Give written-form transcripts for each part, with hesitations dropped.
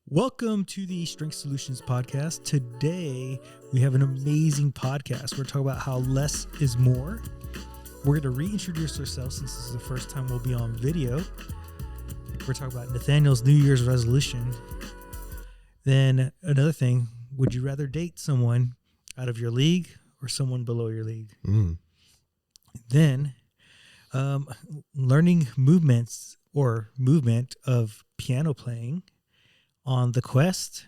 Welcome to the Strength Solutions podcast. Today, we have an amazing podcast. We're talking about how less is more. We're going to reintroduce ourselves since this is the first time we'll be on video. We're talking about Nathaniel's New Year's resolution. Then another thing, would you rather date someone out of your league or someone below your league? Then learning movements or movement of piano playing on the Quest.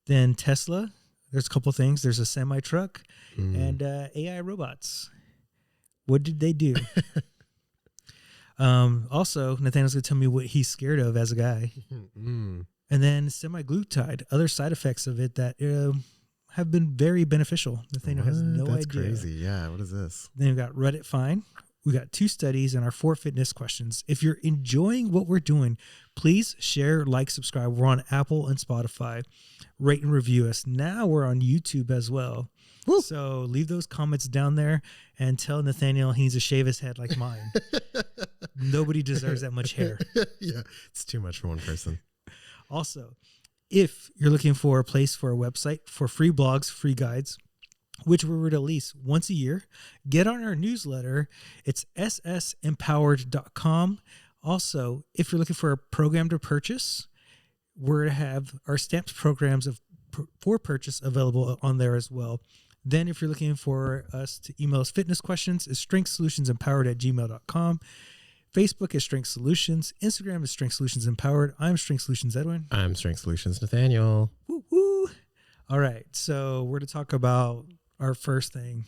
Then Tesla, there's a couple things. There's a semi-truck and AI robots. What did they do? Also, Nathaniel's going to tell me what he's scared of as a guy. And then Semi-Glutide, other side effects of it that have been very beneficial. Nathaniel has no idea. That's crazy. Yeah, what is this? Then we've got Reddit Fine. We got 2 studies and our 4 fitness questions. If you're enjoying what we're doing, please share, like, subscribe. We're on Apple and Spotify. Rate and review us. Now we're on YouTube as well. Woo. So leave those comments down there and tell Nathaniel he needs to shave his head like mine. Nobody deserves that much hair. Yeah, it's too much for one person. Also, if you're looking for a place for a website for free blogs, free guides, which we release once a year, get on our newsletter. It's ssempowered.com. Also, if you're looking for a program to purchase, we're to have our stamped programs for purchase available on there as well. Then if you're looking for us to email us fitness questions, it's strengthsolutionsempowered@gmail.com. Facebook is Strength Solutions. Instagram is Strength Solutions Empowered. I'm Strength Solutions Edwin. I'm Strength Solutions Nathaniel. Woo woo. All right, so we're to talk about our first thing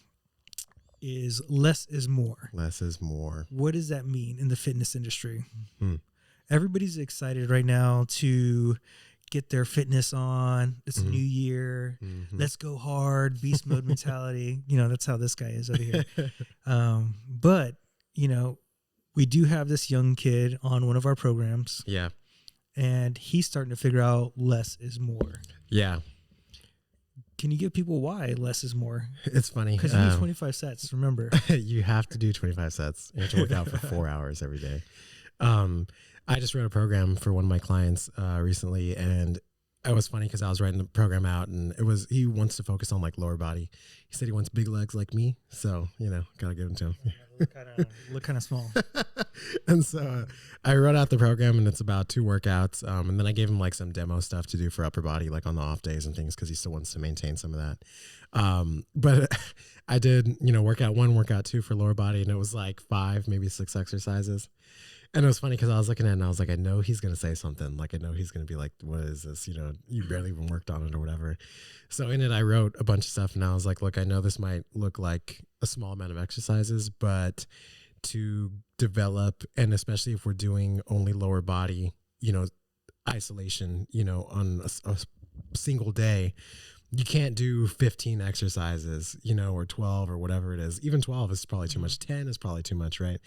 is less is more. Less is more. What does that mean in the fitness industry? Everybody's excited right now to get their fitness on. It's a new year. Let's go hard. Beast mode mentality. You know, that's how this guy is over here. But, you know, we do have this young kid on one of our programs. Yeah. And he's starting to figure out less is more. Yeah. Can you give people why less is more? It's funny. Because you do 25 sets, remember. You have to do 25 sets. You have to work out for 4 hours every day. I just wrote a program for one of my clients recently, and it was funny because I was writing the program out, and he wants to focus on like lower body. He said he wants big legs like me, so gotta give him to him. Look kind of small. And so I wrote out the program, and it's about 2 workouts, and then I gave him like some demo stuff to do for upper body, like on the off days and things, because he still wants to maintain some of that. But I did workout 1, workout 2 for lower body, and it was like 5, maybe 6 exercises. And it was funny because I was looking at it and I was like, I know he's going to say something. Like, I know he's going to be like, what is this? You barely even worked on it or whatever. So in it, I wrote a bunch of stuff, and I was like, look, I know this might look like a small amount of exercises, but to develop, and especially if we're doing only lower body, isolation, on a single day, you can't do 15 exercises, or 12 or whatever it is. Even 12 is probably too much. 10 is probably too much, right?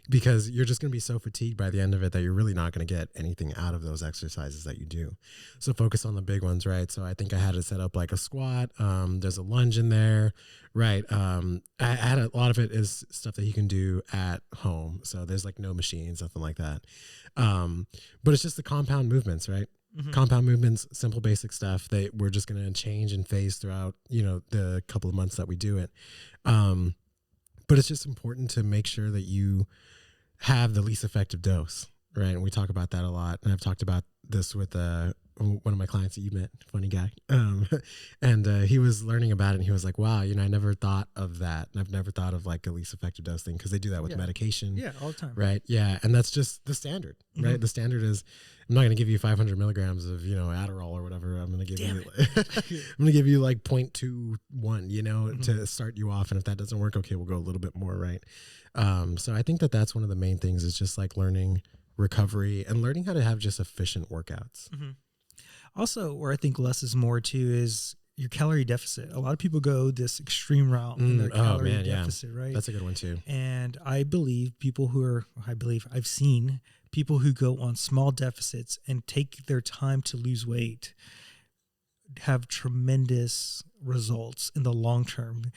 Because you're just going to be so fatigued by the end of it that you're really not going to get anything out of those exercises that you do. So focus on the big ones, right? So I think I had it set up like a squat. There's a lunge in there, right? I had a lot of it is stuff that you can do at home. So there's like no machines, nothing like that. But it's just the compound movements, right? Compound movements, simple, basic stuff that we're just going to change and phase throughout, the couple of months that we do it. But it's just important to make sure that you have the least effective dose, right? And we talk about that a lot. And I've talked about this with one of my clients that you met, funny guy. And he was learning about it, and he was like, wow, I never thought of that. And I've never thought of like a least effective dose thing, because they do that with medication. Yeah, all the time. Right. Yeah. And that's just the standard, right? The standard is, I'm not going to give you 500 milligrams of, Adderall or whatever. I'm going to give I'm going to give you like 0.21, to start you off. And if that doesn't work, okay, we'll go a little bit more. Right. So I think that's one of the main things is just like learning recovery and learning how to have just efficient workouts. Also, where I think less is more too is your calorie deficit. A lot of people go this extreme route in their calorie deficit, right? That's a good one too. And I've seen people who go on small deficits and take their time to lose weight have tremendous results in the long term.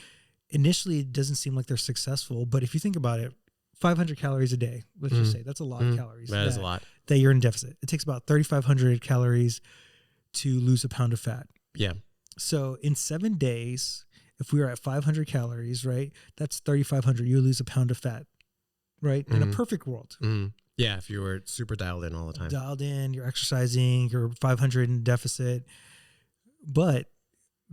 Initially, it doesn't seem like they're successful, but if you think about it, 500 calories a day, let's just say that's a lot of calories. That is a lot. That you're in deficit. It takes about 3,500 calories to lose a pound of fat. Yeah. So in 7 days, if we were at 500 calories, right, that's 3,500. You lose a pound of fat, right? In a perfect world. Yeah, if you were super dialed in all the time. Dialed in, you're exercising, you're 500 in deficit. But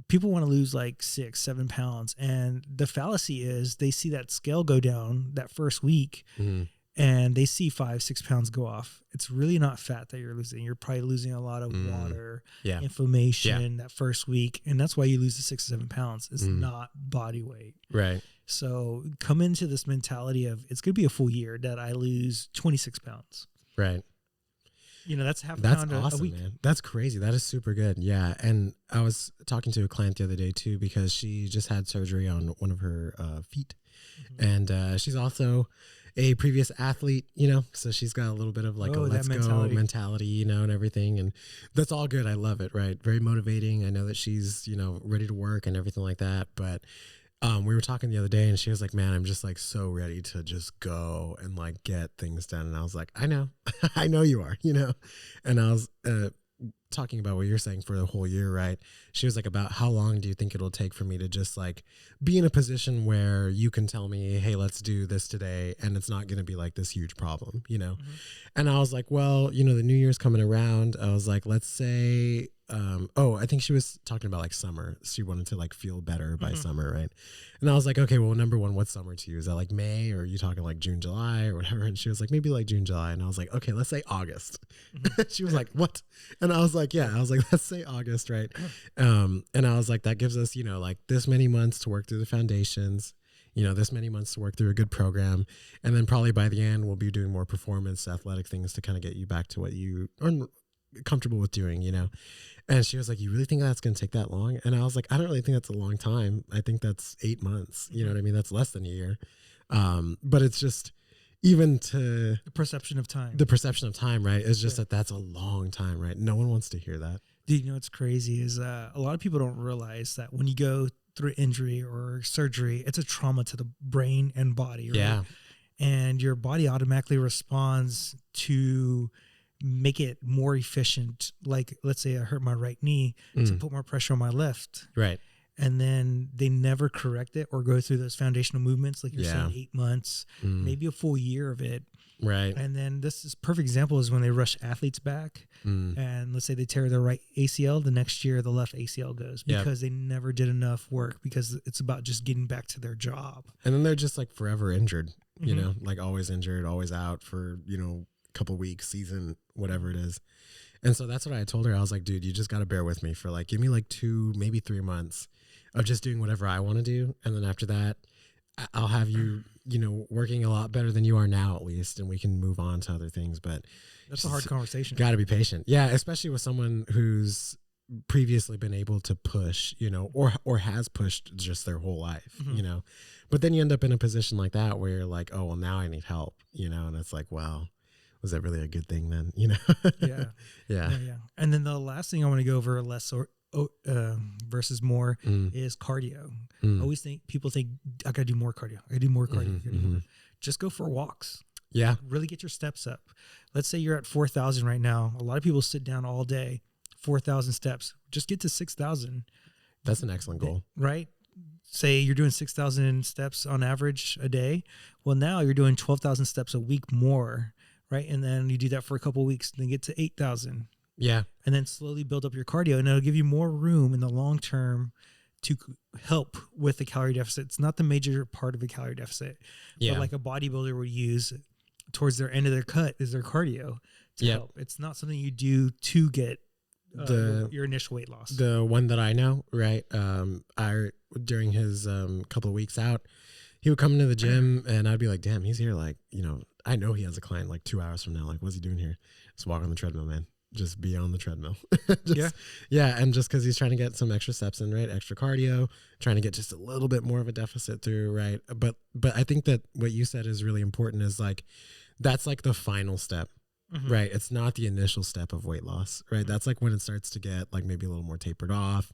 people want to lose like 6-7 pounds. And the fallacy is they see that scale go down that first week and they see 5-6 pounds go off. It's really not fat that you're losing. You're probably losing a lot of water, inflammation that first week. And that's why you lose the 6-7 pounds. It's not body weight. Right. So come into this mentality of it's going to be a full year that I lose 26 pounds. Right. You know, that's half a That's pound awesome, a week. man. That's crazy. That is super good. Yeah. And I was talking to a client the other day too, because she just had surgery on one of her feet. And she's also a previous athlete, you know, so she's got a little bit of like a let's go mentality, you know, and everything. And that's all good. I love it. Right. Very motivating. I know that she's, you know, ready to work and everything like that. But we were talking the other day and she was like, man, I'm just like so ready to just go and like get things done. And I was like, I know, I know you are, you know? And I was talking about what you're saying for the whole year, right? She was like, about how long do you think it'll take for me to just like be in a position where you can tell me, hey, let's do this today. And it's not going to be like this huge problem, you know? And I was like, well, you know, the new year's coming around. I was like, let's say, I think she was talking about like summer. She wanted to like feel better by summer, right? And I was like, okay, well, number one, what's summer to you? Is that like May, or are you talking like June, July or whatever? And she was like, maybe like June, July. And I was like, okay, let's say August. She was like, what? And I was like, yeah, I was like, let's say August, right? And I was like, that gives us, you know, like this many months to work through the foundations, you know, this many months to work through a good program. And then probably by the end, we'll be doing more performance athletic things to kind of get you back to what you are comfortable with doing, you know? And she was like, you really think that's going to take that long? And I was like, I don't really think that's a long time. I think that's 8 months. You know what I mean? That's less than a year. But it's just, even to the perception of time, right? It's just that's a long time, right? No one wants to hear that. Dude, you know what's crazy is a lot of people don't realize that when you go through injury or surgery, it's a trauma to the brain and body, right? Yeah. And your body automatically responds to make it more efficient. Like, let's say I hurt my right knee to put more pressure on my left. Right. And then they never correct it or go through those foundational movements. Like you're saying, 8 months, maybe a full year of it. Right. And then this is perfect example is when they rush athletes back and let's say they tear their right ACL, the next year, the left ACL goes because they never did enough work, because it's about just getting back to their job. And then they're just like forever injured, you know, like always injured, always out for, you know, couple weeks, season, whatever it is. And so that's what I told her. I was like, dude, you just got to bear with me for like, give me like 2, maybe 3 months of just doing whatever I want to do. And then after that, I'll have you, you know, working a lot better than you are now, at least. And we can move on to other things. But that's a hard conversation. Got to be patient. Yeah. Especially with someone who's previously been able to push, you know, or has pushed just their whole life, you know, but then you end up in a position like that where you're like, oh, well, now I need help, you know? And it's like, well, was that really a good thing then? You know? Yeah. And then the last thing I want to go over, less versus more, is cardio. I always think people think I got to do more cardio. I got to do more cardio. Just go for walks. Yeah. Really get your steps up. Let's say you're at 4,000 right now. A lot of people sit down all day, 4,000 steps. Just get to 6,000. That's an excellent goal. Right? Say you're doing 6,000 steps on average a day. Well, now you're doing 12,000 steps a week more. Right. And then you do that for a couple of weeks, then get to 8,000. Yeah. And then slowly build up your cardio. And it'll give you more room in the long term to help with the calorie deficit. It's not the major part of a calorie deficit. Yeah. But like a bodybuilder would use towards their end of their cut is their cardio to help. It's not something you do to get your initial weight loss. The one that I know, right? During his couple of weeks out, he would come into the gym and I'd be like, damn, he's here. Like, you know, I know he has a client like 2 hours from now. Like, what's he doing here? Just walk on the treadmill, man. Just be on the treadmill. Yeah. And just because he's trying to get some extra steps in, right? Extra cardio, trying to get just a little bit more of a deficit through, right? But I think that what you said is really important, is like, that's like the final step, right? It's not the initial step of weight loss, right? That's like when it starts to get like maybe a little more tapered off,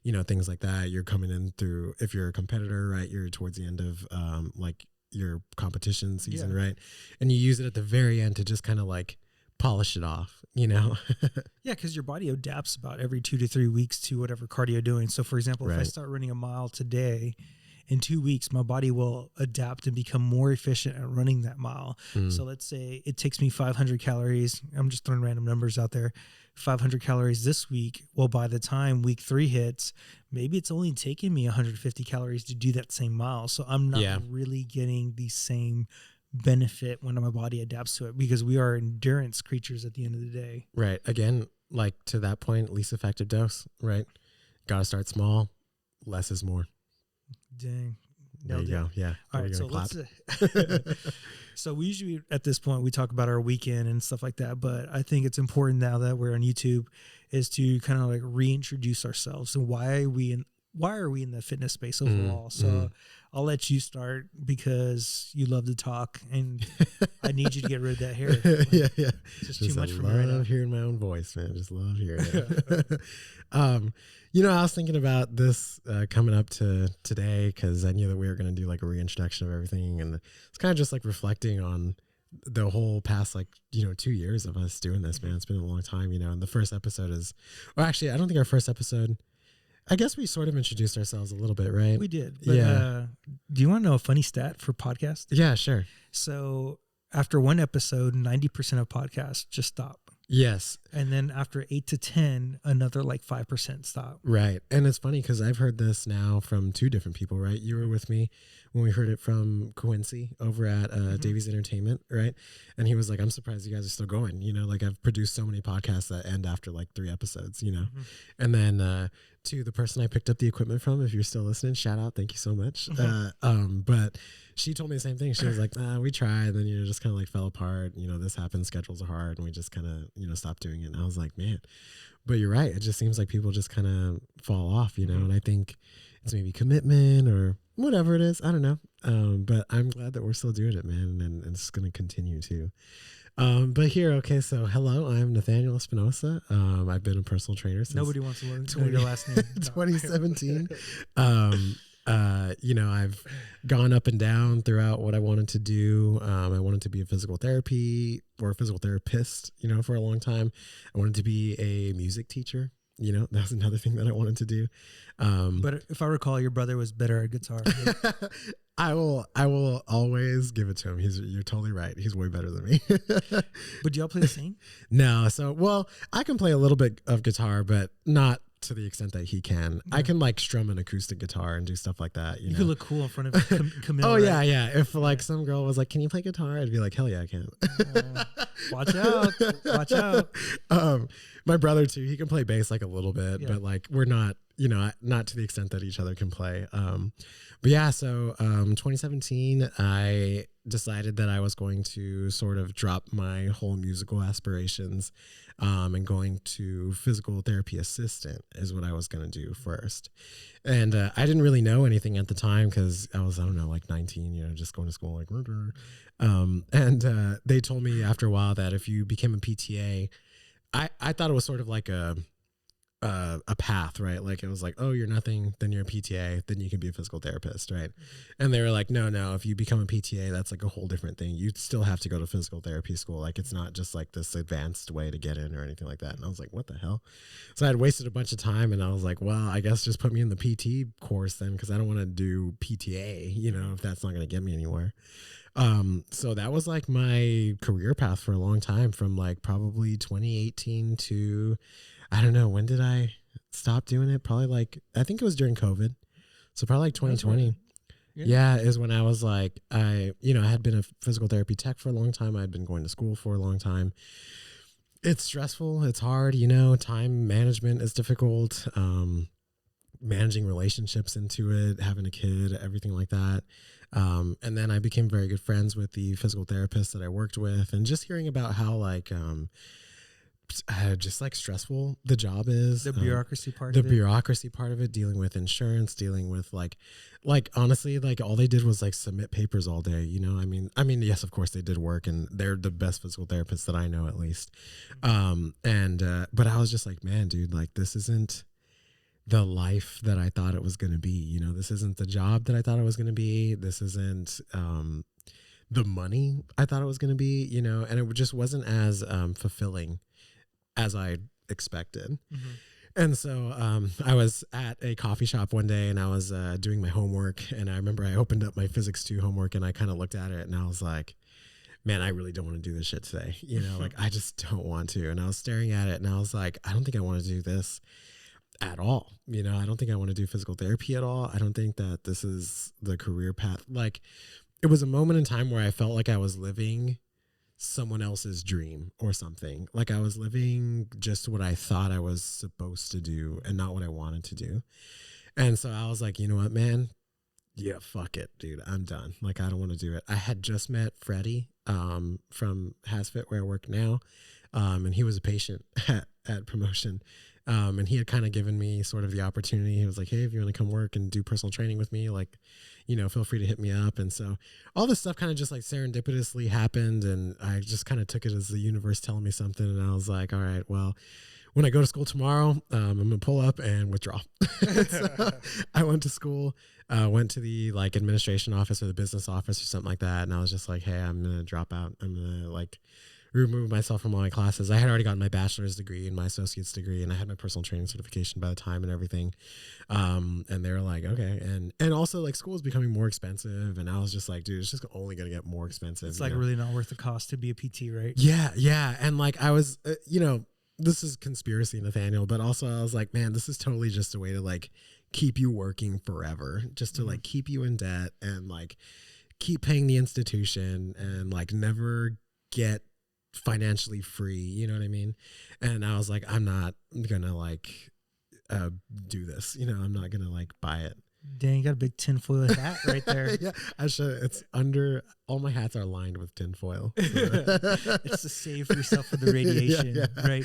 you know, things like that. You're coming in through, if you're a competitor, right? You're towards the end of like your competition season, right? And you use it at the very end to just kind of like polish it off, you know? Yeah, because your body adapts about every 2 to 3 weeks to whatever cardio you're doing. So, for example, if I start running a mile today, in 2 weeks, my body will adapt and become more efficient at running that mile. So let's say it takes me 500 calories. I'm just throwing random numbers out there. 500 calories this week. Well, by the time week 3 hits, maybe it's only taking me 150 calories to do that same mile. So I'm not really getting the same benefit when my body adapts to it, because we are endurance creatures at the end of the day. Right. Again, like to that point, least effective dose, right? Got to start small. Less is more. Dang. There you go. Yeah. All right. So so we usually at this point, we talk about our weekend and stuff like that. But I think it's important now that we're on YouTube is to kind of like reintroduce ourselves and why are we in the fitness space overall. So I'll let you start because you love to talk and I need you to get rid of that hair. Like, yeah. It's just too much for me right now. I love hearing my own voice, man. Just love hearing it. You know, I was thinking about this coming up to today because I knew that we were going to do like a reintroduction of everything. And it's kind of just like reflecting on the whole past, like, 2 years of us doing this, man. It's been a long time, and the first episode actually, I don't think our first episode, I guess we sort of introduced ourselves a little bit, right? We did. But, do you want to know a funny stat for podcasts? Yeah, sure. So after one episode, 90% of podcasts just stop. Yes. And then after 8 to 10, another like 5% stop. Right. And it's funny because I've heard this now from 2 different people, right? You were with me when we heard it from Quincy over at Davies Entertainment, right? And he was like, I'm surprised you guys are still going. Like I've produced so many podcasts that end after like 3 episodes, And then to the person I picked up the equipment from, if you're still listening, shout out. Thank you so much. But she told me the same thing. She was like, we tried. And then, just kind of like fell apart. This happened. Schedules are hard. And we just kind of, stopped doing it. And I was like, man, but you're right. It just seems like people just kind of fall off, and I think it's maybe commitment or whatever it is. I don't know. But I'm glad that we're still doing it, man. And it's going to continue to. But here, okay, so hello, I'm Nathaniel Espinoza. I've been a personal trainer since nobody wants to know your last name. 2017. I've gone up and down throughout what I wanted to do. I wanted to be a physical therapy or a physical therapist, for a long time. I wanted to be a music teacher. That was another thing that I wanted to do. But if I recall, your brother was better at guitar. I will always give it to him. You're totally right. He's way better than me. But do y'all play the same? No. So, well, I can play a little bit of guitar, but not to the extent that he can. Yeah. I can like strum an acoustic guitar and do stuff like that. You could look cool in front of Camille. Oh, right? Yeah. If like some girl was like, can you play guitar? I'd be like, hell yeah, I can. Watch out. My brother too, he can play bass like a little bit, but like we're not, not to the extent that each other can play. But yeah, so 2017, I decided that I was going to sort of drop my whole musical aspirations and going to physical therapy assistant is what I was going to do first. And I didn't really know anything at the time because I was, like 19, just going to school like, and they told me after a while that if you became a PTA, I thought it was sort of like a path, right? Like it was like, oh, you're nothing, then you're a PTA, then you can be a physical therapist, right? And they were like, no, if you become a PTA, that's like a whole different thing. You still have to go to physical therapy school. Like it's not just like this advanced way to get in or anything like that. And I was like, what the hell? So I had wasted a bunch of time and I was like, well, I guess just put me in the PT course then, because I don't want to do PTA, if that's not going to get me anywhere. So that was like my career path for a long time, from like probably 2018 to, I don't know, when did I stop doing it? Probably like, I think it was during COVID. So probably like 2020. Right. Yeah, is when I was like, I had been a physical therapy tech for a long time. I'd been going to school for a long time. It's stressful. It's hard, time management is difficult. Managing relationships into it, having a kid, everything like that. And then I became very good friends with the physical therapist that I worked with, and just hearing about how like, just like stressful the job is, the bureaucracy part of it, dealing with insurance, dealing with like honestly, like all they did was like submit papers all day. I mean, yes, of course they did work, and they're the best physical therapists that I know, at least. But I was just like, man, dude, like this isn't the life that I thought it was going to be. This isn't the job that I thought it was going to be. This isn't the money I thought it was going to be, you know, and it just wasn't as fulfilling as I expected. And so I was at a coffee shop one day and I was doing my homework, and I remember I opened up my Physics 2 homework and I kind of looked at it and I was like, man, I really don't want to do this shit today. You know, like I just don't want to. And I was staring at it and I was like, I don't think I want to do this at all. You know, I don't think I want to do physical therapy at all. I don't think that this is the career path. Like, it was a moment in time where I felt like I was living someone else's dream or something. Like I was living just what I thought I was supposed to do and not what I wanted to do. And so I was like, you know what, man? Yeah, fuck it, dude. I'm done. Like, I don't want to do it. I had just met Freddie from HasFit, where I work now. And he was a patient at promotion. And he had kind of given me sort of the opportunity. He was like, hey, if you want to come work and do personal training with me, like, you know, feel free to hit me up. And so all this stuff kind of just like serendipitously happened. And I just kind of took it as the universe telling me something. And I was like, all right, well, when I go to school tomorrow, I'm going to pull up and withdraw. So I went to school, went to the like administration office or the business office or something like that. And I was just like, hey, I'm going to drop out. I'm going to like remove myself from all my classes. I had already gotten my bachelor's degree and my associate's degree, and I had my personal training certification by the time and everything. And they were like, okay. And also like school is becoming more expensive. And I was just like, dude, it's just only going to get more expensive. It's like really not worth the cost to be a PT, right? Yeah. Yeah. And like, I was, you know, this is conspiracy, Nathaniel, but also I was like, man, this is totally just a way to like keep you working forever, just to like keep you in debt and like keep paying the institution and like never get financially free. You know what I mean? And I was like, I'm not gonna like do this. You know, I'm not gonna like buy it. Dang, you got a big tinfoil hat right there. Yeah, I should. It's under, all my hats are lined with tinfoil. So. It's to save yourself from the radiation, right?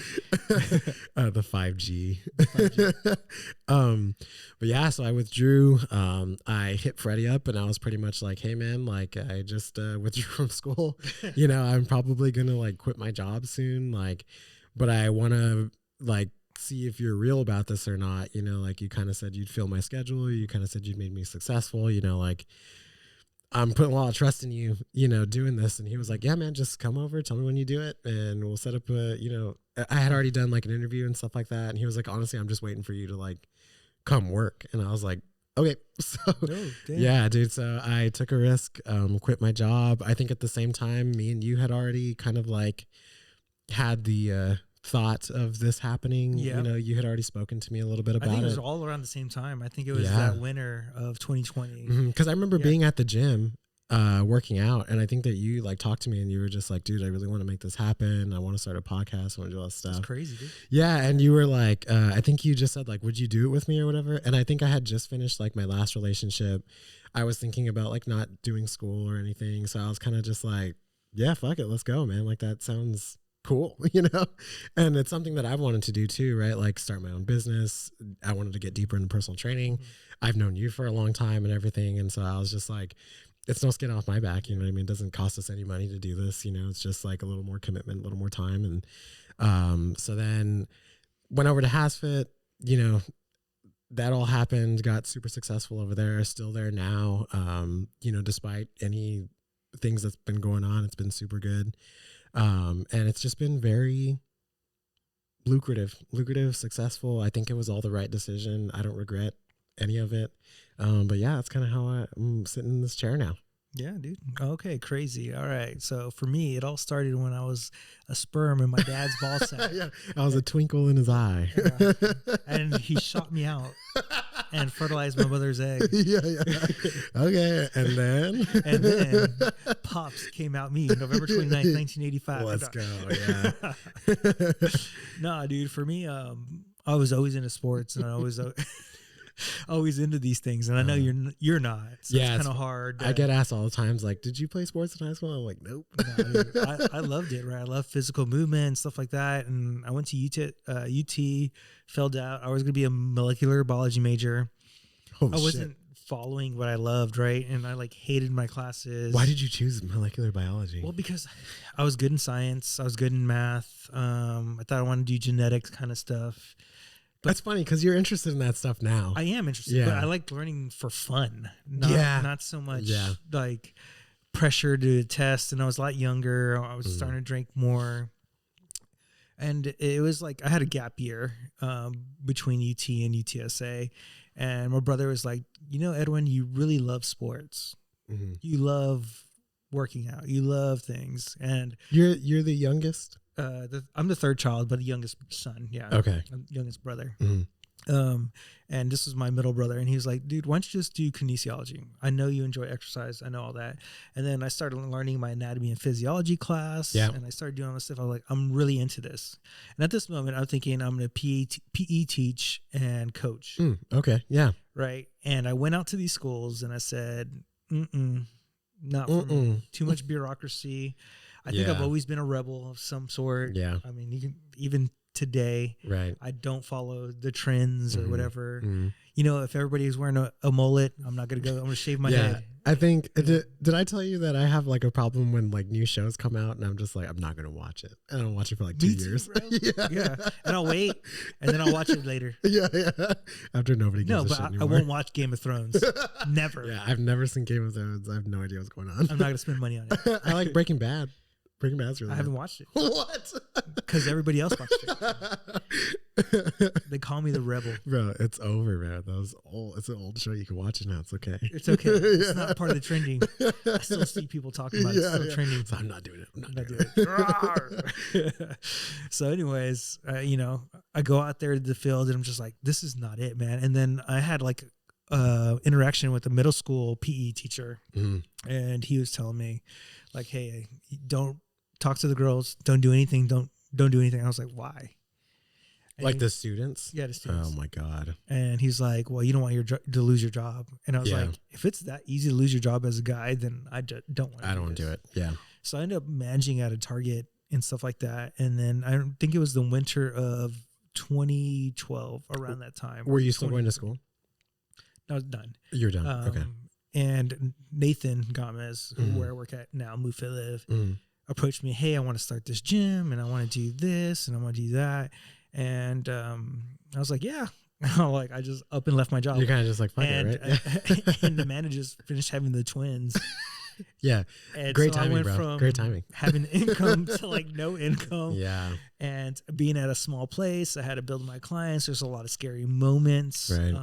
The 5G. 5G. But yeah, so I withdrew. I hit Freddie up and I was pretty much like, hey man, like I just withdrew from school. You know, I'm probably gonna like quit my job soon. Like, but I wanna like see if you're real about this or not. You know, like you kind of said you'd fill my schedule, you kind of said you'd made me successful, you know, like I'm putting a lot of trust in you, you know, doing this. And he was like, yeah man, just come over, tell me when you do it and we'll set up a, you know, I had already done like an interview and stuff like that, and he was like, honestly, I'm just waiting for you to like come work. And I was like, okay. So yeah, dude, so I took a risk, quit my job. I think at the same time me and you had already kind of like had the thought of this happening. You know, you had already spoken to me a little bit about it. I think it was all around the same time. I think it was that winter of 2020. Because I remember being at the gym working out, and I think that you like talked to me and you were just like, dude, I really want to make this happen. I want to start a podcast. I want to do all this stuff. It's crazy, dude. Yeah, and you were like, I think you just said like, would you do it with me or whatever? And I think I had just finished like my last relationship. I was thinking about like not doing school or anything, so I was kind of just like, yeah, fuck it, let's go, man. Like that sounds cool, you know? And it's something that I've wanted to do too, right? Like start my own business. I wanted to get deeper into personal training. I've known you for a long time and everything. And so I was just like, it's no skin off my back. You know what I mean? It doesn't cost us any money to do this. You know, it's just like a little more commitment, a little more time. And so then went over to HasFit, you know, that all happened, got super successful over there, still there now. You know, despite any things that's been going on, it's been super good. And it's just been very lucrative, successful. I think it was all the right decision. I don't regret any of it. But yeah, that's kind of how I'm sitting in this chair now. Yeah, dude. Okay, crazy. All right. So for me, it all started when I was a sperm in my dad's ball sack. Yeah, I was a twinkle in his eye. And he shot me out and fertilized my mother's egg. Yeah. Okay, and then Pops came out me November 29th, 1985. Let's go, yeah. Nah, dude, for me, I was always into sports, and I was always into these things, and I know you're not. So yeah, it's kind of hard. I get asked all the times, like, did you play sports in high school? I'm like, nope. No, dude, I loved it, right? I love physical movement and stuff like that, and I went to UT, filled out. I was going to be a molecular biology major. Oh, I wasn't following what I loved, right? And I like hated my classes. Why did you choose molecular biology? Well, because I was good in science. I was good in math. I thought I wanted to do genetics kind of stuff. But that's funny because you're interested in that stuff now. I am interested, but I like learning for fun. Not so much like pressure to test, and I was a lot younger. I was starting to drink more. And it was like I had a gap year between UT and UTSA. And my brother was like, Edwin, you really love sports. Mm-hmm. You love working out. You love things. And you're the youngest? I'm the third child, but the youngest son. Yeah. Okay. I'm the youngest brother. Mm-hmm. And this was my middle brother. And he was like, dude, why don't you just do kinesiology? I know you enjoy exercise. I know all that. And then I started learning my anatomy and physiology class. Yeah. And I started doing all this stuff. I was like, I'm really into this. And at this moment, I'm thinking I'm going to PE teach and coach. Okay. Yeah. Right. And I went out to these schools and I said, not for me. Too much bureaucracy. I think I've always been a rebel of some sort. Yeah. I mean, you can even today, right? I don't follow the trends or whatever. Mm-hmm. If everybody is wearing a mullet, I'm not gonna go. I'm gonna shave my head. I think did I tell you that I have like a problem when like new shows come out and I'm just like I'm not gonna watch it. I don't watch it for like 2 years. Bro. yeah, and I'll wait, and then I'll watch it later. Yeah. After nobody gives a shit I anymore. won't watch Game of Thrones. Never. Yeah, I've never seen Game of Thrones. I have no idea what's going on. I'm not gonna spend money on it. I like Breaking Bad. Breaking Bad's really I good. haven't watched it. What? Because everybody else watched it. They call me the rebel. Bro, it's over, man. It's an old show. You can watch it now. It's okay. It's okay. It's not part of the trending. I still see people talking about it. It's still trending. So I'm not doing it. I'm not doing it. So anyways, I go out there to the field and I'm just like, this is not it, man. And then I had like interaction with a middle school PE teacher, and he was telling me like, hey, don't talk to the girls, don't do anything, don't do anything. I was like, why? And like the students? Yeah, the students. Oh my God. And he's like, well, you don't want to lose your job. And I was like, if it's that easy to lose your job as a guy, then I don't want to. I don't want to do it. Yeah. So I ended up managing at a Target and stuff like that. And then I think it was the winter of 2012, around that time. Were you still going to school? I was done. You're done. Okay. And Nathan Gomez, where I work at now, Move Fit Live, approached me. Hey, I want to start this gym, and I want to do this, and I want to do that. And I was like, yeah. I just up and left my job. You're kind of just like, fuck it, right? And the managers finished having the twins. Yeah. And great so timing, I went bro. from Great timing. having income to like no income. Yeah. And being at a small place, I had to build my clients. There's a lot of scary moments. Right.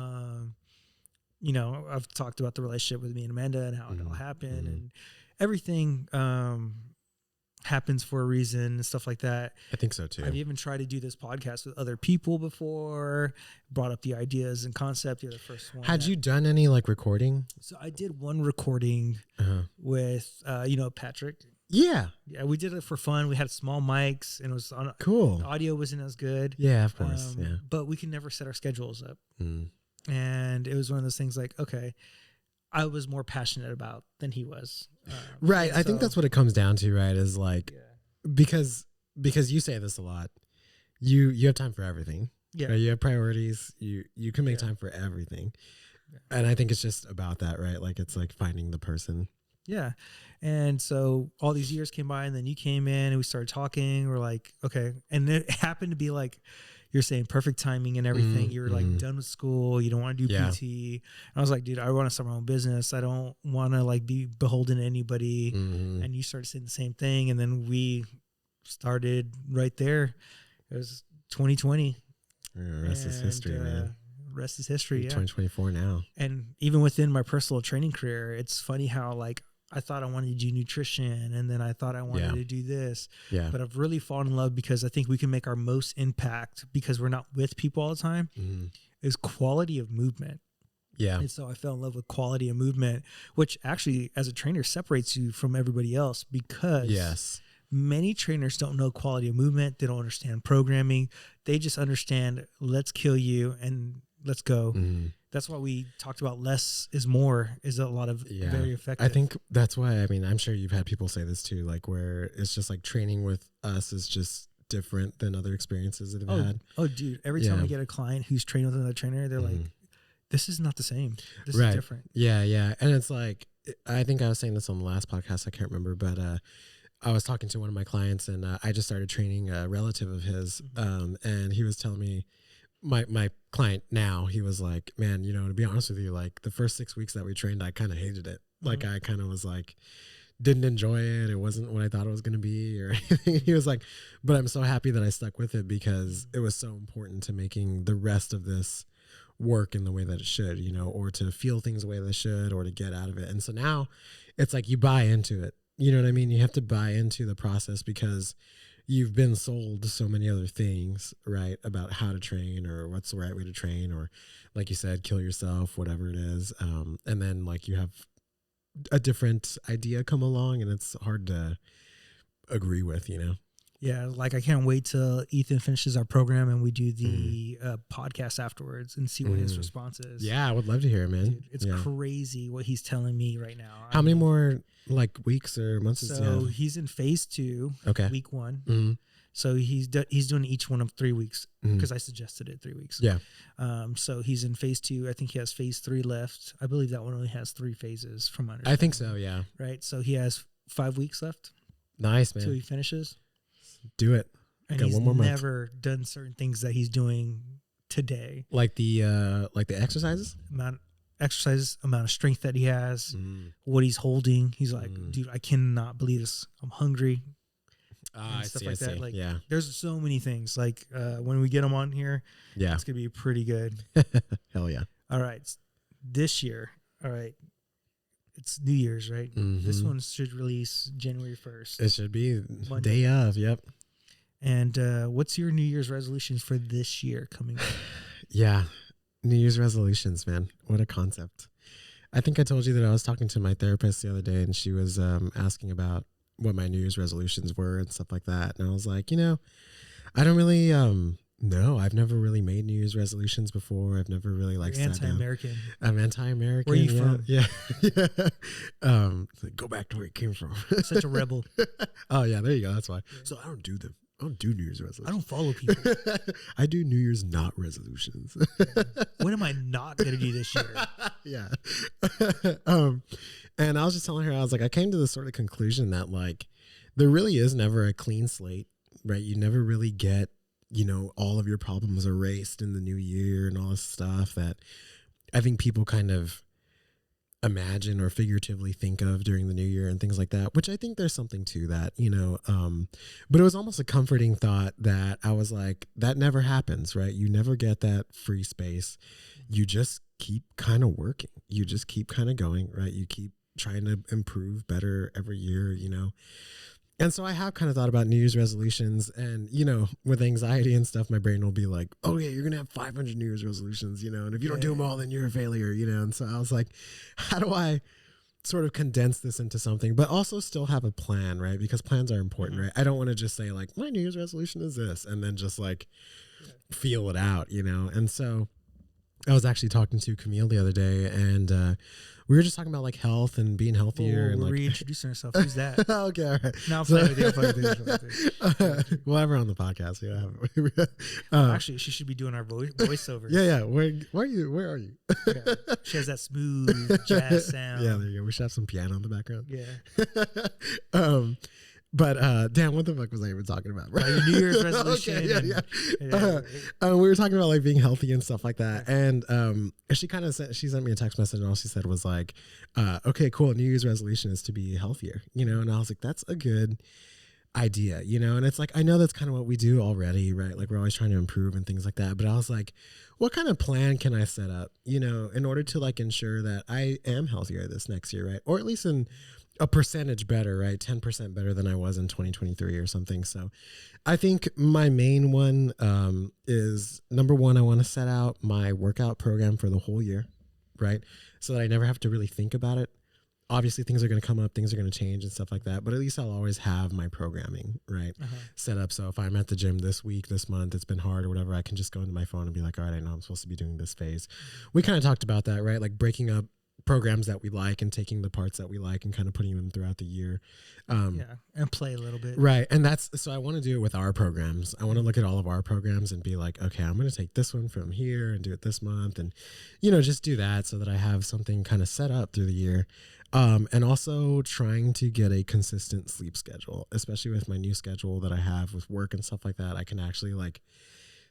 I've talked about the relationship with me and Amanda and how it all happened, and everything happens for a reason and stuff like that. I think so too. I've even tried to do this podcast with other people before, brought up the ideas and concept. You're the first one. Had you done any like recording? So I did one recording with, Patrick. Yeah. Yeah, we did it for fun. We had small mics, and it was on. Cool. The audio wasn't as good. Yeah, of course. Yeah. But we can never set our schedules up. And it was one of those things like, okay, I was more passionate about than he was. Right. I think that's what it comes down to, right? Is like, because you say this a lot, you have time for everything. Yeah. Right? You have priorities. You can make time for everything. Yeah. And I think it's just about that, right? Like, it's like finding the person. Yeah. And so all these years came by, and then you came in and we started talking. We're like, okay. And it happened to be like, you're saying perfect timing and everything. You're like done with school. You don't want to do PT. And I was like, dude, I want to start my own business. I don't want to like be beholden to anybody. And you started saying the same thing. And then we started right there. It was 2020. Rest is history, man. Rest is history. 2024 now. And even within my personal training career, it's funny how like I thought I wanted to do nutrition, and then I thought I wanted to do this. Yeah. But I've really fallen in love because I think we can make our most impact because we're not with people all the time is quality of movement. Yeah. And so I fell in love with quality of movement, which actually as a trainer separates you from everybody else because many trainers don't know quality of movement. They don't understand programming. They just understand let's kill you and let's go. That's why we talked about less is more is a lot of very effective. I think that's why, I mean, I'm sure you've had people say this too, like where it's just like training with us is just different than other experiences that they've had. Oh, dude, every time I get a client who's trained with another trainer, they're like, this is not the same. This is different. Yeah, yeah. And it's like, I think I was saying this on the last podcast, I can't remember, but I was talking to one of my clients and I just started training a relative of his and he was telling me, my client now, he was like, man, to be honest with you, like the first 6 weeks that we trained, I kind of hated it. Like I kind of was like, didn't enjoy it. It wasn't what I thought it was going to be or anything. He was like, but I'm so happy that I stuck with it because it was so important to making the rest of this work in the way that it should, you know, or to feel things the way they should, or to get out of it. And so now it's like you buy into it. You know what I mean? You have to buy into the process because you've been sold so many other things, right? About how to train or what's the right way to train, or like you said, kill yourself, whatever it is. And then like you have a different idea come along and it's hard to agree with, you know? Yeah, like I can't wait till Ethan finishes our program and we do the podcast afterwards and see what his response is. Yeah, I would love to hear it, man. Dude, it's crazy what he's telling me right now. How many more like weeks or months? So he's in phase 2, week 1. So he's doing each one of 3 weeks because I suggested it 3 weeks. Yeah. So he's in phase 2. I think he has phase 3 left. I believe that one only has 3 phases from my understanding. I think so. Yeah. Right. So he has 5 weeks left. Nice, man. Till he finishes. Do it. And he's never done certain things that he's doing today. Like the exercises? Amount of strength that he has, what he's holding. He's like, dude, I cannot believe this. I'm hungry. I stuff see, like I that. see. Like, yeah. There's so many things. Like when we get him on here, it's gonna be pretty good. Hell yeah. All right. This year, all right. It's New Year's, right? This one should release January 1st. It should be Monday. Day of, yep. And what's your New Year's resolutions for this year coming up? Yeah. New Year's resolutions, man. What a concept. I think I told you that I was talking to my therapist the other day and she was asking about what my New Year's resolutions were and stuff like that. And I was like, you know, I don't really no, I've never really made New Year's resolutions before. I've never really like You're anti-American. I'm anti-American. Where are you from? Yeah. Go back to where you came from. Such a rebel. Oh yeah, there you go. That's why. Yeah. So I don't do them. I don't do New Year's resolutions. I don't follow people. I do New Year's not resolutions. What am I not going to do this year? Yeah. And I was just telling her, I was like, I came to the sort of conclusion that like, there really is never a clean slate, right? You never really get, you know, all of your problems erased in the new year and all this stuff that I think people kind of imagine or figuratively think of during the new year and things like that, which I think there's something to that, you know, but it was almost a comforting thought that I was like, that never happens, right? You never get that free space. You just keep kind of working. You just keep kind of going, right? You keep trying to improve better every year, you know? And so I have kind of thought about New Year's resolutions and, you know, with anxiety and stuff, my brain will be like, oh yeah, you're going to have 500 New Year's resolutions, you know, and if you don't do them all, then you're a failure, you know? And so I was like, how do I sort of condense this into something, but also still have a plan, right? Because plans are important, right? I don't want to just say like, my New Year's resolution is this, and then just like feel it out, you know? And so I was actually talking to Camille the other day and, we were just talking about like health and being healthier. And we're like reintroducing ourselves. Who's that? Okay, all right. No, I'm playing with you. We'll have her on the podcast. Yeah. Actually, she should be doing our voiceover. Yeah. Where are you? Yeah. She has that smooth jazz sound. Yeah, there you go. We should have some piano in the background. Yeah. But damn, what the fuck was I even talking about? Your New Year's resolution. Okay, we were talking about like being healthy and stuff like that, and she kind of said, she sent me a text message, and all she said was like, "Okay, cool. New Year's resolution is to be healthier," you know. And I was like, "That's a good idea," you know. And it's like I know that's kind of what we do already, right? Like we're always trying to improve and things like that. But I was like, what kind of plan can I set up, you know, in order to like ensure that I am healthier this next year, right? Or at least in a percentage better, right? 10% better than I was in 2023 or something. So I think my main one is number one, I want to set out my workout program for the whole year, right? So that I never have to really think about it. Obviously things are going to come up, things are going to change and stuff like that, but at least I'll always have my programming, right? Set up. So if I'm at the gym this week, this month, it's been hard or whatever, I can just go into my phone and be like, all right, I know I'm supposed to be doing this phase. We kind of talked about that, right? Like breaking up programs that we like and taking the parts that we like and kind of putting them throughout the year. And play a little bit. Right. And so I want to do it with our programs. I want to look at all of our programs and be like, okay, I'm going to take this one from here and do it this month. And, you know, just do that so that I have something kind of set up through the year. And also trying to get a consistent sleep schedule, especially with my new schedule that I have with work and stuff like that. I can actually like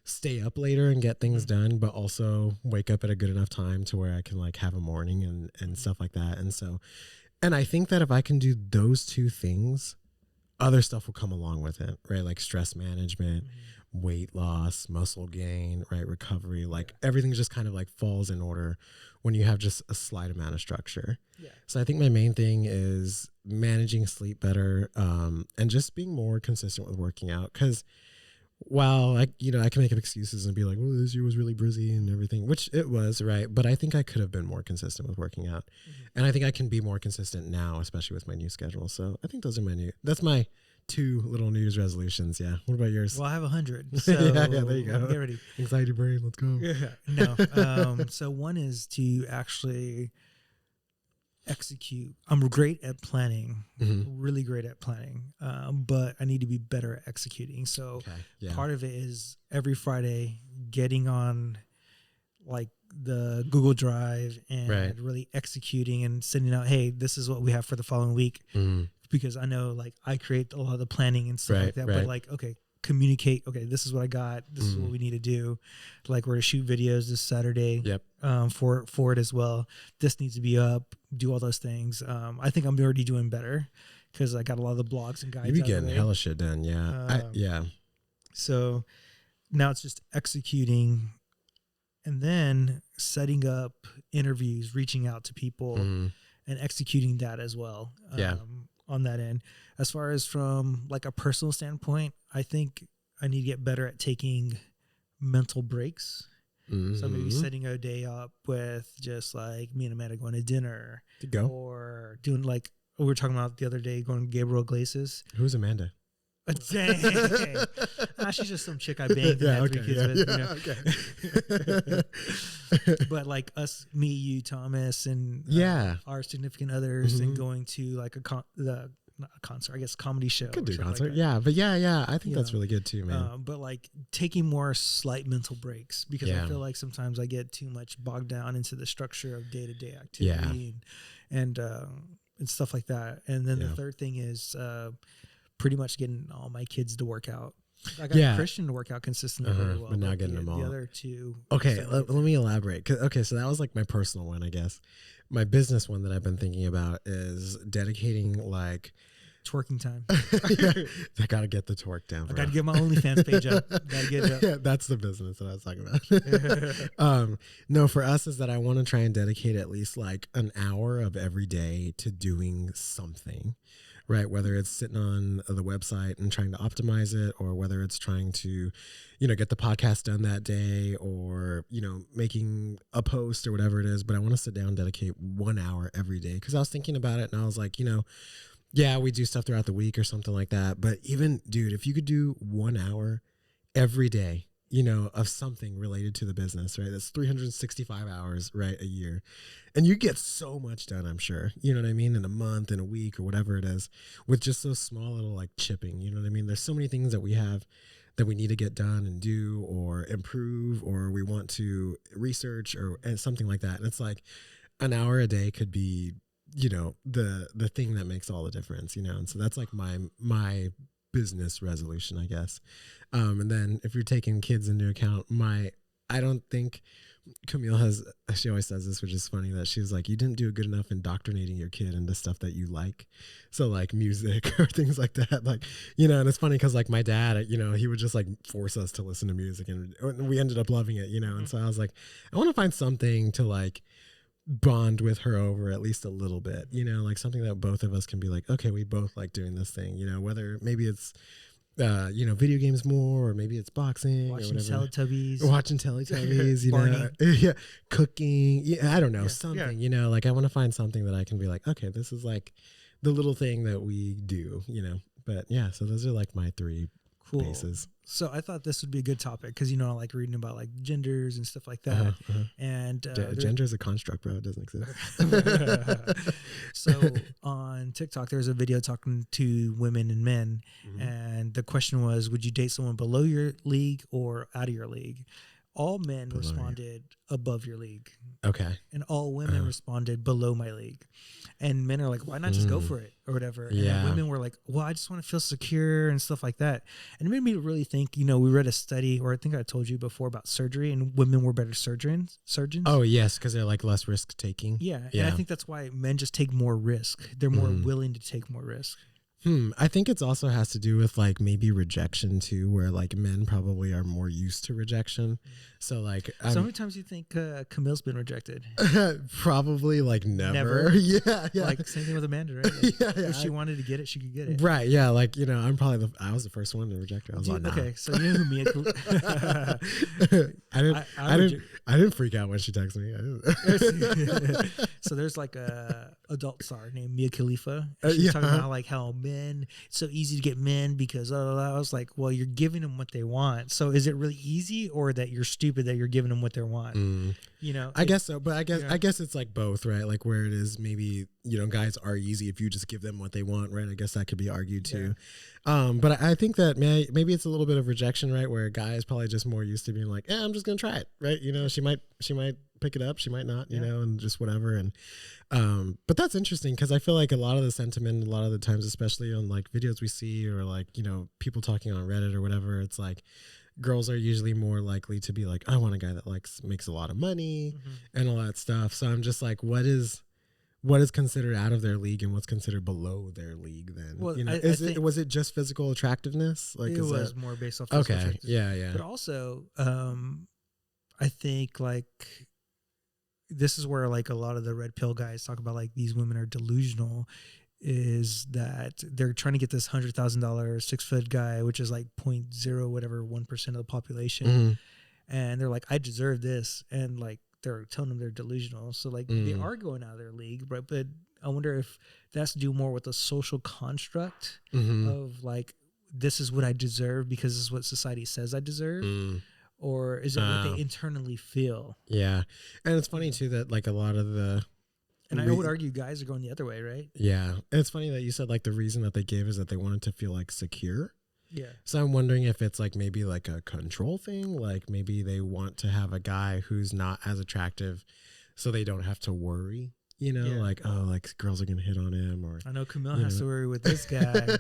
stay up later and get things done, but also wake up at a good enough time to where I can like have a morning and stuff like that. And so And I think that if I can do those two things, other stuff will come along with it, right? Like stress management, weight loss, muscle gain, right? Recovery, like everything just kind of like falls in order when you have just a slight amount of structure. Yeah. So I think my main thing is managing sleep better, and just being more consistent with working out. Because while I can make up excuses and be like, well, this year was really busy and everything, which it was, right? But I think I could have been more consistent with working out. And I think I can be more consistent now, especially with my new schedule. So I think that's my 2 little New Year's resolutions. Yeah. What about yours? Well, I have 100. So yeah, there you go. Get ready. Anxiety brain, let's go. Yeah. No. So one is to actually execute. I'm great at planning, really great at planning, but I need to be better at executing. So part of it is every Friday getting on like the Google Drive and really executing and sending out, hey, this is what we have for the following week. Because I know like I create a lot of the planning and stuff like that, but like, okay, communicate. Okay, this is what I got. This is what we need to do. Like we're to shoot videos this Saturday for it as well. This needs to be up. Do all those things. I think I'm already doing better because I got a lot of the blogs and guides. You be getting hella shit done. Yeah. So now it's just executing and then setting up interviews, reaching out to people and executing that as well. On that end. As far as from like a personal standpoint, I think I need to get better at taking mental breaks. So maybe setting a day up with just like me and Amanda going to dinner or doing like we were talking about the other day, going to Gabriel Iglesias. Who's Amanda? Dang. She's just some chick I banged and had 3 kids with. But like us, me, you, Thomas, and our significant others, and going to like not a concert, I guess comedy show. Could do concert, like but I think that's really good too, man. But like taking more slight mental breaks because I feel like sometimes I get too much bogged down into the structure of day-to-day activity and stuff like that. And then the third thing is pretty much getting all my kids to work out. I got Christian to work out consistently very well, but not getting them all. The other two. Okay, let me elaborate. Okay, so that was like my personal one, I guess. My business one that I've been thinking about is dedicating like twerking time. I gotta get the twerk down. I gotta get my OnlyFans page up. Gotta get it up. Yeah, that's the business that I was talking about. No, for us is that I want to try and dedicate at least like an hour of every day to doing something. Right, whether it's sitting on the website and trying to optimize it, or whether it's trying to, get the podcast done that day, or, making a post or whatever it is. But I want to sit down and dedicate 1 hour every day, because I was thinking about it and I was like, we do stuff throughout the week or something like that. But even, dude, if you could do 1 hour every day, of something related to the business, right? That's 365 hours, right? A year. And you get so much done, I'm sure, you know what I mean? In a month, in a week, or whatever it is, with just those small little like chipping, you know what I mean? There's so many things that we have that we need to get done and do or improve, or we want to research or something like that. And it's like an hour a day could be, the thing that makes all the difference, And so that's like my business resolution, I guess. And then if you're taking kids into account, I don't think Camille she always says this, which is funny, that she's like, you didn't do good enough indoctrinating your kid into stuff that you like. So like music or things like that, like, and it's funny because like my dad, he would just like force us to listen to music and we ended up loving it, And so I was like, I want to find something to like bond with her over at least a little bit, like something that both of us can be like, okay, we both like doing this thing, whether maybe it's video games more, or maybe it's boxing, watching or whatever. Teletubbies, cooking, I don't know, something, like I want to find something that I can be like, okay, this is like the little thing that we do, but so those are like my 3 bases. So I thought this would be a good topic because I like reading about like genders and stuff like that. And gender is a construct, bro. It doesn't exist. So on TikTok, there's a video talking to women and men, and the question was, would you date someone below your league or out of your league? all men Below you. responded above your league, Okay. and all women responded below my league. And men are like, why not just go for it or whatever? And then women were like, well, I just want to feel secure and stuff like that. And it made me really think, we read a study, or I think I told you before, about surgery, and women were better surgeons. Oh, yes, because they're like less risk taking. Yeah. And I think that's why men just take more risk. They're more willing to take more risk. I think it's also has to do with like maybe rejection too, where like men probably are more used to rejection. So like, so how many times do you think Camille's been rejected? Probably like never. Yeah. Like same thing with Amanda, right? Like, if she wanted to get it, she could get it. Right. Yeah. Like, I'm probably I was the first one to reject her. I was like, nah. Okay. So you know who Mia I didn't freak out when she texted me. So there's like a adult star named Mia Khalifa. She's talking about like how men, it's so easy to get men because I was like, well, you're giving them what they want. So is it really easy, or that you're stupid that you're giving them what they want? I guess so, but I guess it's like both, right? Like where it is maybe, guys are easy if you just give them what they want, right? I guess that could be argued too. But I think that maybe it's a little bit of rejection, right? Where a guy is probably just more used to being like, I'm just gonna try it, right? She might pick it up, she might not, and just whatever. And but that's interesting because I feel like a lot of the sentiment, a lot of the times, especially on like videos we see or like people talking on Reddit or whatever, it's like girls are usually more likely to be like, I want a guy that makes a lot of money and all that stuff. So I'm just like, what is considered out of their league and what's considered below their league then? Well, was it just physical attractiveness? Like, it was more based off physical attractiveness. Yeah. But also, I think like this is where like a lot of the red pill guys talk about like these women are delusional, is that they're trying to get this $100,000 6-foot guy, which is like 1% of the population. And they're like, I deserve this. And like, they're telling them they're delusional. So like they are going out of their league, right? But I wonder if that's to do more with the social construct of like, this is what I deserve because this is what society says I deserve. Or is it what they internally feel? Yeah. And it's funny too that like a lot of the, and I would argue guys are going the other way, right? Yeah. And it's funny that you said like the reason that they gave is that they wanted to feel like secure. Yeah. So I'm wondering if it's like maybe like a control thing, like maybe they want to have a guy who's not as attractive so they don't have to worry, like, oh, like girls are going to hit on him, or I know Camille has to worry with this guy.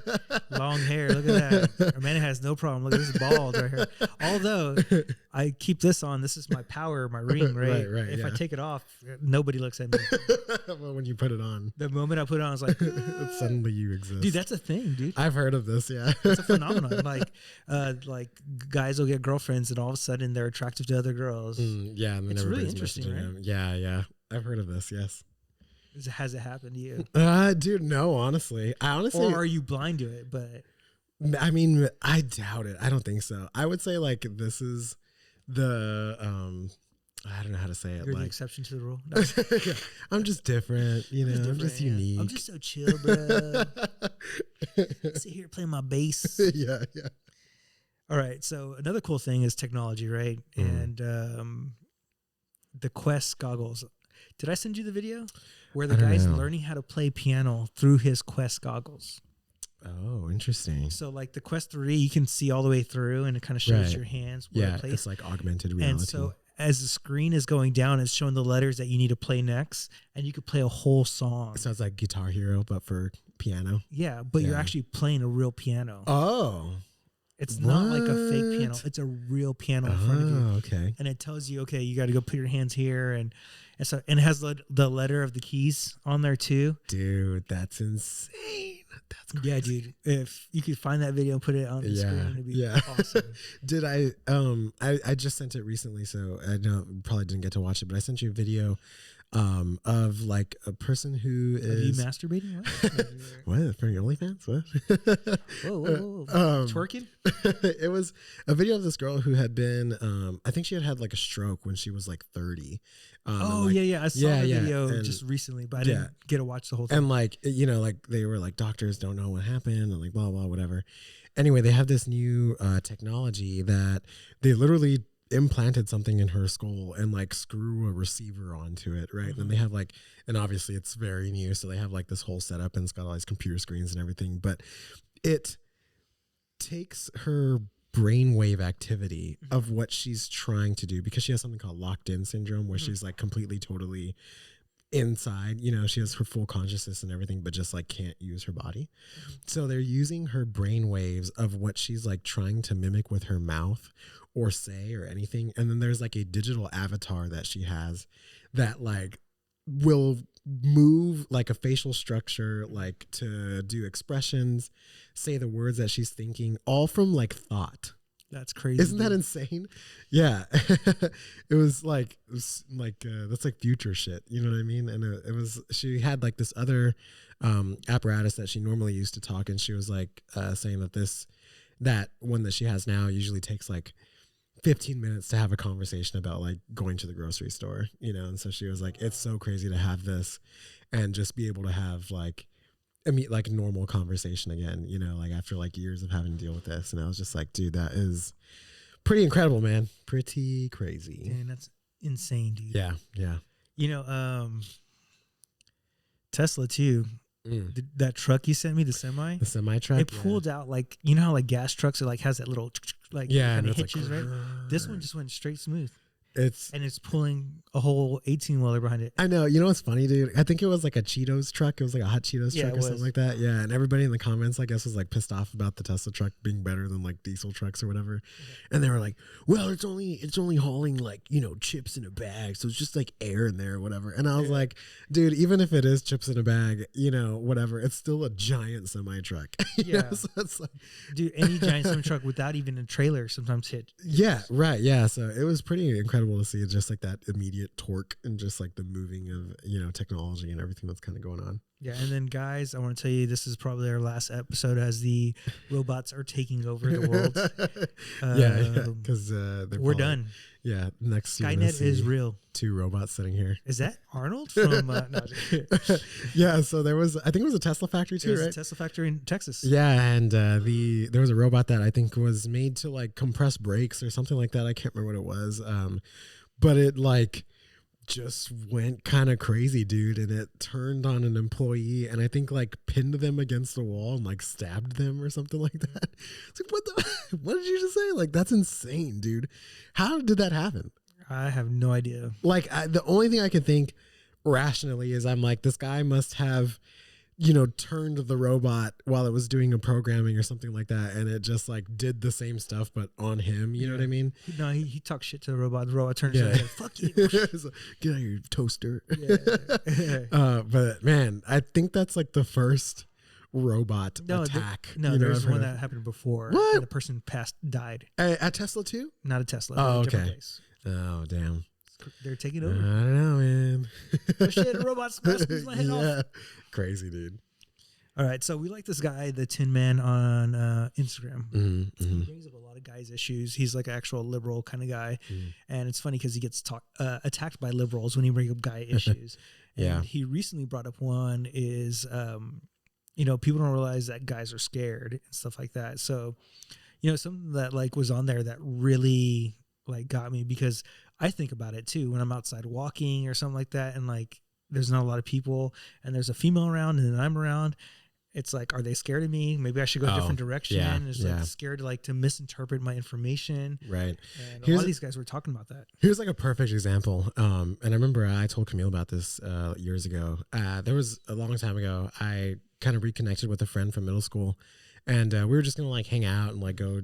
Long hair. Look at that. Amanda has no problem. Look at this bald right here. Although I keep this on, this is my power, my ring, right? Right. If I take it off, nobody looks at me. Well, when you put it on. The moment I put it on, I was like, suddenly you exist. Dude, that's a thing, dude. I've heard of this, yeah. It's a phenomenon. Like guys will get girlfriends and all of a sudden they're attractive to other girls. Yeah. And then it's really interesting, right? Yeah. I've heard of this, yes. Has it happened to you? Dude, no, honestly. Or are you blind to it? But I mean, I doubt it. I don't think so. I would say like this is the I don't know how to say it. You're like the exception to the rule. No. I'm just different, I'm just unique. I'm just so chill, bro. Sit here playing my bass. Yeah. All right. So another cool thing is technology, right? And the Quest goggles. Did I send you the video where the guy's learning how to play piano through his Quest goggles? Oh, interesting. So like the Quest 3, you can see all the way through and it kind of shows your hands. Yeah, it's like augmented reality. And so as the screen is going down, it's showing the letters that you need to play next, and you could play a whole song. It sounds like Guitar Hero, but for piano. Yeah, but you're actually playing a real piano. Oh. It's not like a fake piano. It's a real piano in front of you. Okay. And it tells you, okay, you got to go put your hands here. And so, and it has the letter of the keys on there too. Dude, that's insane. That's crazy. Yeah, dude. If you could find that video and put it on the screen, it'd be awesome. Did I just sent it recently, so I know probably didn't get to watch it, but I sent you a video of like a person who is. Are you masturbating? What? For your OnlyFans? What? Whoa. Twerking? It was a video of this girl who had been, I think she had like a stroke when she was like 30. I saw the video just recently, but I didn't get to watch the whole thing. And like, like they were like, doctors don't know what happened and like blah, blah, whatever. Anyway, they have this new technology that they literally implanted something in her skull and like screw a receiver onto it, right? And they have like, and obviously it's very new, so they have like this whole setup and it's got all these computer screens and everything, but it takes her brainwave activity of what she's trying to do, because she has something called locked in syndrome, where she's like completely, totally inside, you know, she has her full consciousness and everything, but just like can't use her body. So they're using her brain waves of what she's like trying to mimic with her mouth or say or anything. And then there's like a digital avatar that she has that like will move like a facial structure, like to do expressions, say the words that she's thinking, all from like thought. That's crazy. Isn't that insane? Yeah. It was like that's like future shit. You know what I mean? And it was, she had like this other apparatus that she normally used to talk. And she was like saying that one that she has now usually takes like 15 minutes to have a conversation about like going to the grocery store, you know? And so she was like, it's so crazy to have this and just be able to have like, like normal conversation again, you know, like after like years of having to deal with this. And I was just like, dude, that is pretty incredible, man. Pretty crazy. And that's insane, dude. Yeah. Yeah. You know, Tesla too. That truck you sent me, the semi truck, it pulled out like, you know how like gas trucks are like has that little like kind of hitches, like, right? This one just went straight smooth. It's pulling a whole 18-wheeler behind it. I know. You know what's funny, dude? I think it was like a Cheetos truck. It was like a hot Cheetos truck or something like that. Yeah. And everybody in the comments, I guess, was like pissed off about the Tesla truck being better than like diesel trucks or whatever. And they were like, well, it's only hauling like, you know, chips in a bag. So it's just like air in there or whatever. And I was like, dude, even if it is chips in a bag, you know, whatever, it's still a giant semi truck. Yeah. So it's like, dude, any giant semi truck without even a trailer sometimes hit. Yeah. Right. Yeah. So it was pretty incredible to see just like that immediate torque and just like the moving of, you know, technology and everything that's kind of going on. Yeah. And then guys, I want to tell you, this is probably our last episode as the robots are taking over the world. Because we're done. Yeah. Next Skynet is real. 2 robots sitting here. Is that Arnold from no, yeah, so there was, I think it was a Tesla factory too, right? A Tesla factory in Texas. Yeah, and there was a robot that I think was made to like compress brakes or something like that. I can't remember what it was. But it like just went kind of crazy, dude, and it turned on an employee and I think like pinned them against the wall and like stabbed them or something like that. It's like, what did you just say? Like, that's insane, dude. How did that happen? I have no idea. Like, the only thing I can think rationally is I'm like, this guy must have, you know, turned the robot while it was doing a programming or something like that, and it just like did the same stuff but on him. You know what I mean? No, he talked shit to the robot. The robot turned and said, "Fuck you, like, get out of here, toaster." But man, I think that's like the first robot attack. There's one that happened before. What? And the person died. At Tesla too? Not a Tesla. Oh, a okay. Place. Oh, damn. They're taking over. I don't know, man. Oh, shit, a robot smashed my head off. Crazy, dude. All right, so we like this guy, the Tin Man, on Instagram. He brings up a lot of guys' issues. He's like an actual liberal kind of guy, and it's funny because he gets attacked by liberals when he brings up guy issues. And he recently brought up one is, you know, people don't realize that guys are scared and stuff like that. So, you know, something that like was on there that really like got me, because I think about it too when I'm outside walking or something like that, and like there's not a lot of people and there's a female around and then I'm around. It's like, are they scared of me? Maybe I should go a different direction. It's like scared like to misinterpret my information. Right. And a lot of these guys were talking about that. Here's like a perfect example. And I remember I told Camille about this years ago. There was a long time ago, I kind of reconnected with a friend from middle school. And we were just going to like hang out and like go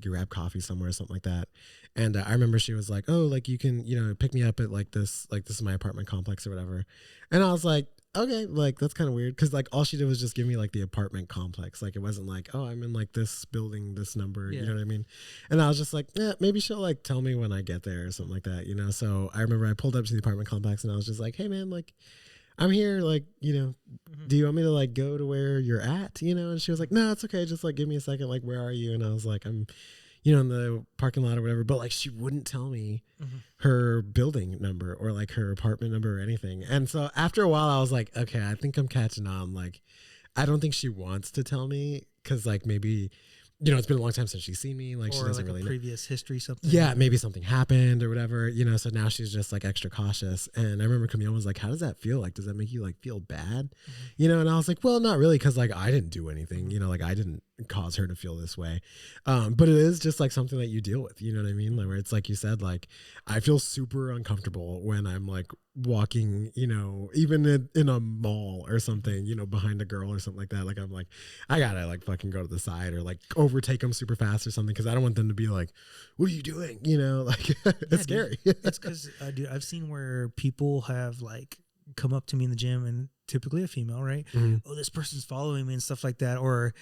grab coffee somewhere or something like that. And I remember she was like, oh, like you can, you know, pick me up at like this is my apartment complex or whatever. And I was like, okay, like that's kind of weird. Cause like all she did was just give me like the apartment complex. Like it wasn't like, oh, I'm in like this building, this number, you know what I mean? And I was just like, yeah, maybe she'll like tell me when I get there or something like that, you know? So I remember I pulled up to the apartment complex and I was just like, hey man, like I'm here, like, you know, do you want me to like go to where you're at, you know? And she was like, no, it's okay. Just like, give me a second. Like, where are you? And I was like, I'm, you know, in the parking lot or whatever, but like, she wouldn't tell me her building number or like her apartment number or anything. And so after a while I was like, okay, I think I'm catching on. Like, I don't think she wants to tell me. Cause like maybe, you know, it's been a long time since she's seen me. Like she doesn't like really know. Previous history, something. Yeah, maybe something happened or whatever, you know. So now she's just like extra cautious. And I remember Camille was like, "How does that feel? Like, does that make you like feel bad?" You know. And I was like, "Well, not really, because like I didn't do anything. You know, like I didn't cause her to feel this way. But it is just like something that you deal with, you know what I mean? Like where it's like you said, like I feel super uncomfortable when I'm like walking, you know, even in a mall or something, you know, behind a girl or something like that. Like I'm like, I gotta like fucking go to the side or like overtake them super fast or something, because I don't want them to be like, what are you doing? You know, like it's scary. It's because dude, I've seen where people have like come up to me in the gym, and typically a female, right? Mm-hmm. Oh, this person's following me and stuff like that. Or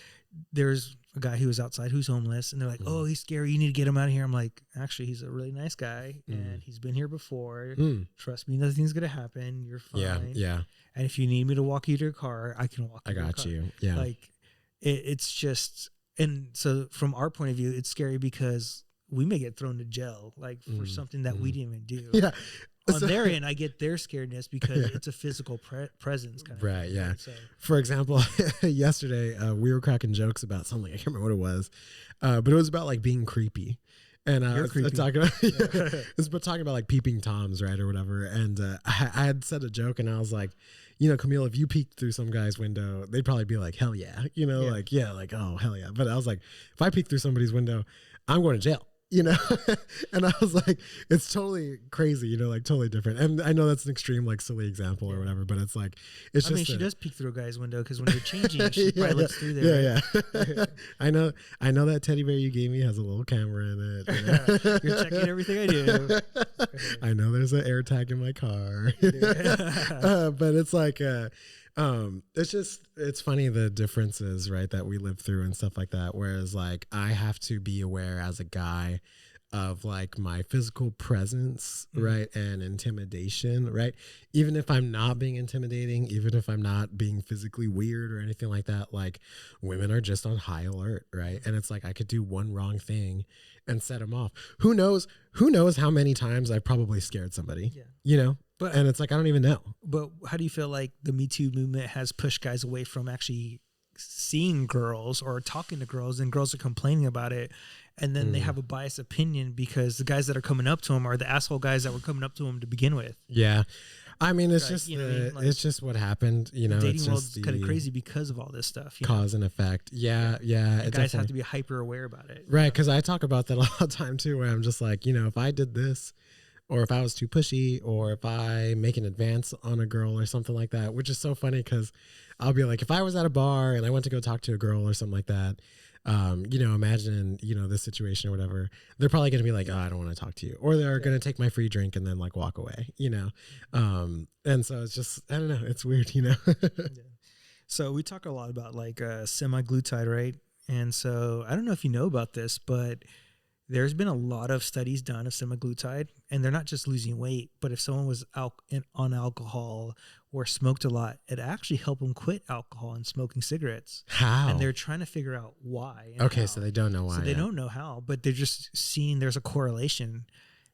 there's a guy who was outside who's homeless, and they're like, oh, he's scary, you need to get him out of here. I'm like, actually, he's a really nice guy, and he's been here before. Trust me, nothing's gonna happen. You're fine. Yeah. And if you need me to walk you to your car, I can walk you to your car. I got you. Yeah. Like it's just, and so from our point of view, it's scary because we may get thrown to jail, like for something that we didn't even do. Yeah. On their end, I get their scaredness because it's a physical presence kind of right thing, yeah right? So, for example, yesterday we were cracking jokes about something. I can't remember what it was, but it was about like being creepy. And I was talking about it's about talking about like peeping toms, right, or whatever. And I had said a joke, and I was like, you know, Camille, if you peeked through some guy's window, they'd probably be like, hell yeah, you know, like oh hell yeah. But I was like, if I peek through somebody's window, I'm going to jail. You know, and I was like, it's totally crazy, you know, like totally different. And I know that's an extreme, like silly example or whatever, but it's like, it's just. I mean, she does peek through a guy's window because when you're changing, she probably looks through there. Yeah. I know that teddy bear you gave me has a little camera in it. You know? You're checking everything I do. I know there's an air tag in my car, but it's like, it's funny the differences, right, that we live through and stuff like that. Whereas like I have to be aware as a guy of like my physical presence, right, and intimidation, right? Even if I'm not being intimidating, even if I'm not being physically weird or anything like that, like women are just on high alert, right? And it's like I could do one wrong thing and set them off. Who knows how many times I've probably scared somebody, you know? And it's like, I don't even know. But how do you feel like the Me Too movement has pushed guys away from actually seeing girls or talking to girls, and girls are complaining about it, and then they have a biased opinion because the guys that are coming up to them are the asshole guys that were coming up to them to begin with? Yeah. I mean, it's like, just you know what I mean? Like, it's just what happened, you know. The dating it's world's kind of crazy because of all this stuff. Cause and effect. Yeah. And guys have to be hyper aware about it. Right, because I talk about that all the time too, where I'm just like, you know, if I did this, or if I was too pushy, or if I make an advance on a girl or something like that, which is so funny because I'll be like, if I was at a bar and I went to go talk to a girl or something like that, you know, imagine, you know, this situation or whatever, they're probably going to be like, oh, I don't want to talk to you. Or they're going to take my free drink and then like walk away, you know? And so it's just, I don't know, it's weird, you know? So we talk a lot about like semi-glutide, right? And so I don't know if you know about this, but there's been a lot of studies done of semi-glutide, and they're not just losing weight, but if someone was on alcohol or smoked a lot, it actually helped them quit alcohol and smoking cigarettes. How? And they're trying to figure out why. Okay, how. So they don't know why. So they don't know how, but they're just seeing there's a correlation.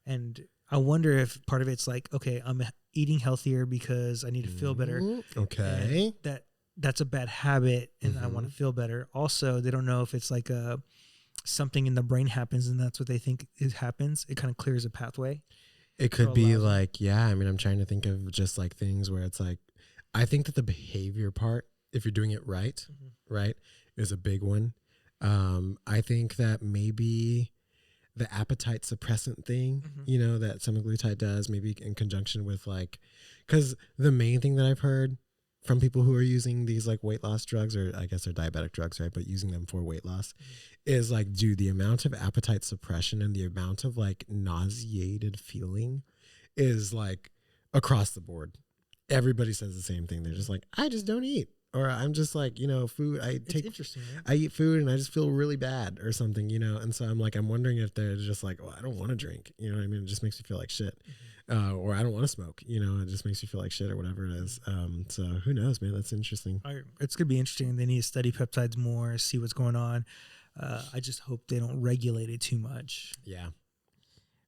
And I wonder if part of it's like, okay, I'm eating healthier because I need to feel better. Okay. That's a bad habit, and I want to feel better. Also, they don't know if it's like something in the brain happens, and that's what they think it happens. It kind of clears a pathway. It could be like, I mean, I'm trying to think of just like things where it's like, I think that the behavior part, if you're doing it right, right, is a big one. I think that maybe the appetite suppressant thing, you know, that semiglutide does, maybe in conjunction with like, because the main thing that I've heard from people who are using these like weight loss drugs, or I guess they're diabetic drugs, right, but using them for weight loss, is like, dude, the amount of appetite suppression and the amount of like nauseated feeling is like across the board. Everybody says the same thing. They're just like, I just don't eat. Or I'm just like, you know, food, Interesting, right? I eat food and I just feel really bad or something, you know? And so I'm like, I'm wondering if they're just like, oh, I don't want to drink. You know what I mean? It just makes me feel like shit. Or I don't want to smoke, you know, it just makes me feel like shit or whatever it is. So who knows, man? That's interesting. It's going to be interesting. They need to study peptides more, see what's going on. I just hope they don't regulate it too much. Yeah.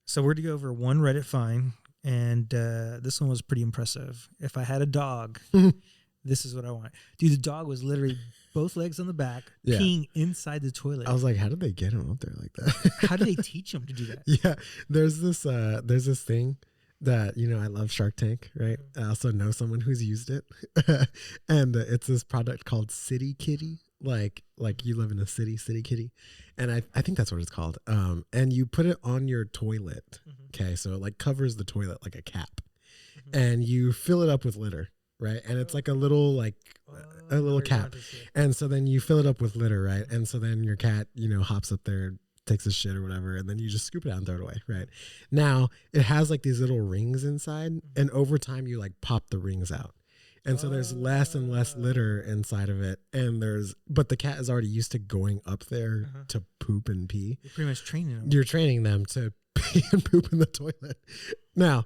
So we're to go over one Reddit find, and this one was pretty impressive. If I had a dog, this is what I want. Dude, the dog was literally both legs on the back, peeing inside the toilet. I was like, how did they get him up there like that? How do they teach him to do that? Yeah. There's this thing that, you know, I love Shark Tank, right? I also know someone who's used it. And it's this product called City Kitty like you live in a city kitty, and I think that's what it's called. And you put it on your toilet. Okay, so it like covers the toilet like a cap, and you fill it up with litter, right? And it's like a little cap, and so then you fill it up with litter, right? And so then your cat, hops up there, takes a shit or whatever, and then you just scoop it out and throw it away, right? Now it has like these little rings inside, and over time you like pop the rings out. And so there's less and less litter inside of it. But the cat is already used to going up there to poop and pee. You're pretty much training them. You're training them to pee and poop in the toilet. Now,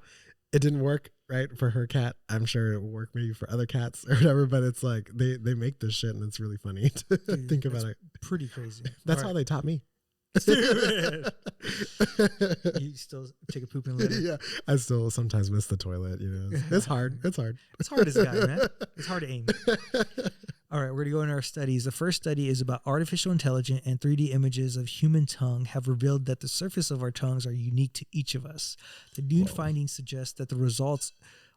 it didn't work, right, for her cat. I'm sure it will work maybe for other cats or whatever, but it's like they make this shit and it's really funny to think about it. Pretty crazy. That's how they taught me. You still take a poop and litter? Yeah, I still sometimes miss the toilet. It's hard. It's hard. It's hard as a guy, man. It's hard to aim. All right, we're gonna go into our studies. The first study is about artificial intelligence, and 3D images of human tongue have revealed that the surface of our tongues are unique to each of us. The new findings suggest that the results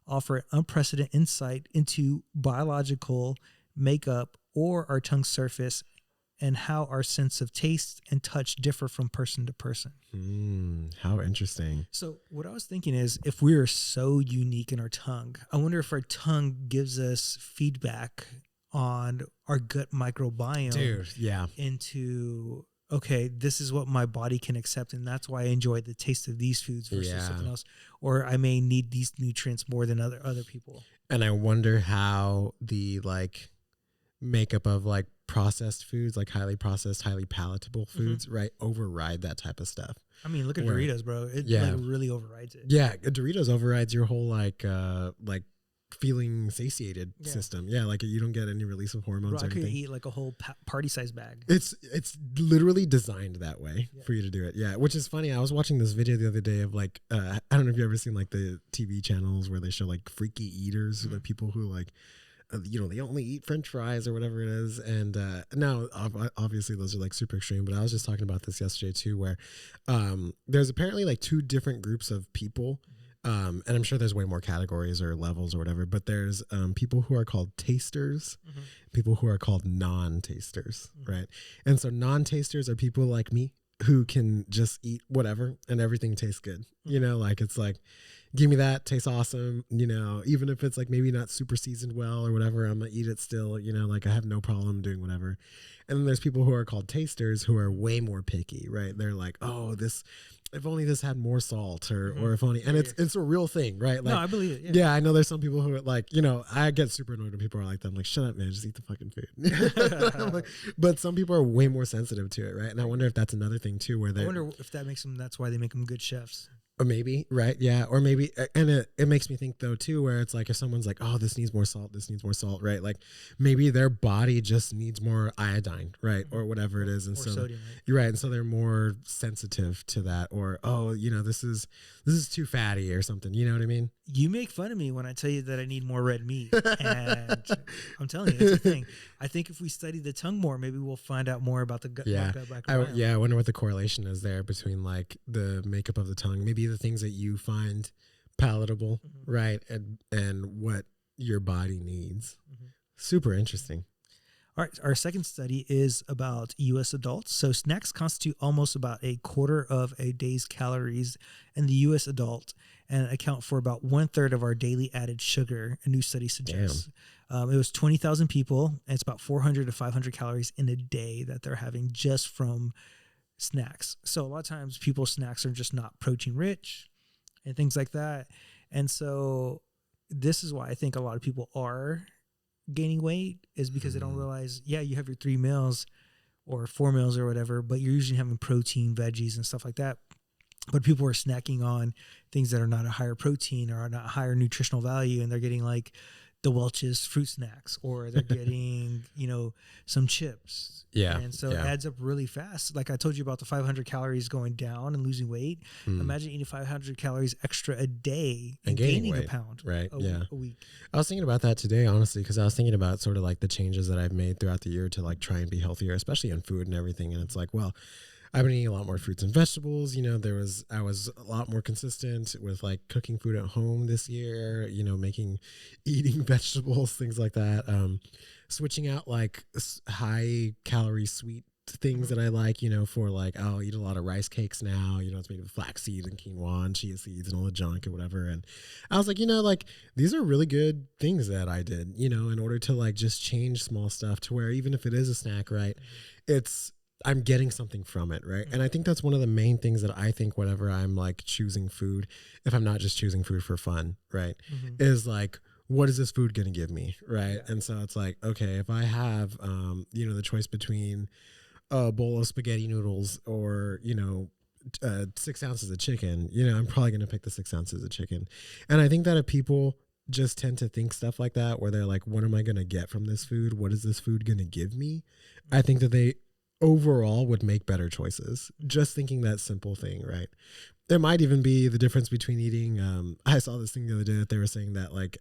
offer unprecedented insight into biological makeup or our tongue surface, and how our sense of taste and touch differ from person to person. How interesting. So what I was thinking is, if we are so unique in our tongue, I wonder if our tongue gives us feedback on our gut microbiome. Dude, yeah. Into, okay, this is what my body can accept, and that's why I enjoy the taste of these foods versus something else. Or I may need these nutrients more than other people. And I wonder how the makeup of processed foods, like highly processed, highly palatable foods, right, override that type of stuff. I mean, look at Doritos, bro. It really overrides it. Yeah, Doritos overrides your whole feeling satiated system. Yeah, you don't get any release of hormones. Bro, or anything. I could eat a whole party size bag. It's literally designed that way for you to do it. Yeah, which is funny. I was watching this video the other day of I don't know if you've ever seen the TV channels where they show freaky eaters, the people who they only eat French fries or whatever it is. And now, obviously, those are super extreme. But I was just talking about this yesterday too, where there's apparently two different groups of people. And I'm sure there's way more categories or levels or whatever. But there's people who are called tasters, people who are called non-tasters, right? And so non-tasters are people like me who can just eat whatever and everything tastes good. It's give me that, tastes awesome, even if it's maybe not super seasoned well or whatever, I'm gonna eat it still, I have no problem doing whatever. And then there's people who are called tasters who are way more picky, right? They're oh, if only this had more salt or if only, and it's a real thing, right? No, I believe it. Yeah, I know there's some people who are I get super annoyed when people are like that. I'm like, shut up, man, just eat the fucking food. But some people are way more sensitive to it, right? And I wonder if that's another thing too, where I wonder if that makes them, that's why they make them good chefs. Or maybe, right? Yeah. Or maybe, and it makes me think though too, where it's if someone's oh, this needs more salt, right? Maybe their body just needs more iodine, right? Or whatever it is. And so sodium, right? You're right. And so they're more sensitive to that, or, oh, this is too fatty or something. You know what I mean? You make fun of me when I tell you that I need more red meat. And I'm telling you, it's a thing. I think if we study the tongue more, maybe we'll find out more about the gut. I wonder what the correlation is there between the makeup of the tongue, maybe the things that you find palatable, right? And what your body needs. Super interesting. All right, our second study is about U.S. adults. So snacks constitute almost about a quarter of a day's calories in the U.S. adult and account for about 1/3 of our daily added sugar, a new study suggests. It was 20,000 people, and it's about 400 to 500 calories in a day that they're having just from snacks. So a lot of times people's snacks are just not protein rich and things like that. And so this is why I think a lot of people are gaining weight, is because they don't realize, you have your 3 meals or 4 meals or whatever, but you're usually having protein, veggies and stuff like that. But people are snacking on things that are not a higher protein or are not higher nutritional value, and they're getting the Welch's fruit snacks, or they're getting, some chips. Yeah. And so it adds up really fast. Like I told you about the 500 calories going down and losing weight. Imagine eating 500 calories extra a day and gaining weight, a pound right? a week. I was thinking about that today, honestly, because I was thinking about sort of the changes that I've made throughout the year to try and be healthier, especially in food and everything. And it's well, I've been eating a lot more fruits and vegetables. You know, I was a lot more consistent with like cooking food at home this year, you know, eating vegetables, things like that. Switching out like high calorie sweet things that I like, you know, for like, I'll eat a lot of rice cakes now, you know, it's made with flax seeds and quinoa and chia seeds and all the junk or whatever. And I was like, you know, like these are really good things that I did, you know, in order to like just change small stuff to where even if it is a snack, right, I'm getting something from it, right? And I think that's one of the main things that I think whenever I'm like choosing food, if I'm not just choosing food for fun, right, is like, what is this food going to give me, right? Yeah. And so it's like, okay, if I have, you know, the choice between a bowl of spaghetti noodles or, you know, 6 ounces of chicken, you know, I'm probably going to pick the 6 ounces of chicken. And I think that if people just tend to think stuff like that, where they're like, what am I going to get from this food? What is this food going to give me? I think that they overall would make better choices. Just thinking that simple thing, right? There might even be the difference between eating, I saw this thing the other day that they were saying that like,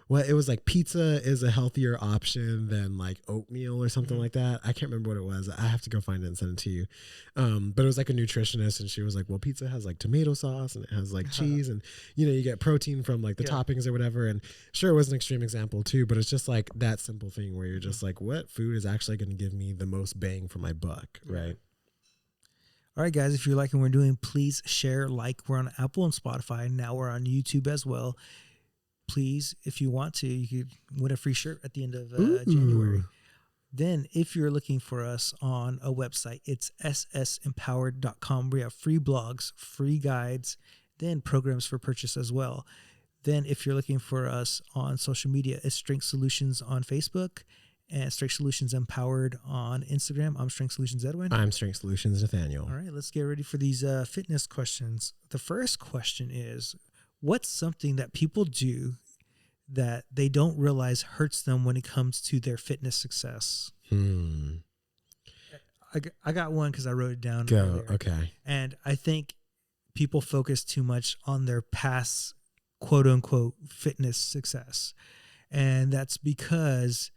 well, it was like pizza is a healthier option than like oatmeal or something like that. I can't remember what it was. I have to go find it and send it to you. But it was like a nutritionist and she was like, well, pizza has like tomato sauce and it has like cheese and, you know, you get protein from like the toppings or whatever. And sure, it was an extreme example too, but it's just like that simple thing where you're just like, what food is actually going to give me the most bang for my buck, right? All right, guys, if you're liking what we're doing, please share, like. We're on Apple and Spotify. Now we're on YouTube as well. Please, if you want to, you could win a free shirt at the end of January. Then, if you're looking for us on a website, it's ssempowered.com. We have free blogs, free guides, then programs for purchase as well. Then, if you're looking for us on social media, it's Strength Solutions on Facebook and Strength Solutions Empowered on Instagram. I'm Strength Solutions Edwin. I'm Strength Solutions Nathaniel. All right, let's get ready for these fitness questions. The first question is, what's something that people do that they don't realize hurts them when it comes to their fitness success? I got one because I wrote it down. Go, earlier. okay. And I think people focus too much on their past quote-unquote fitness success. And that's because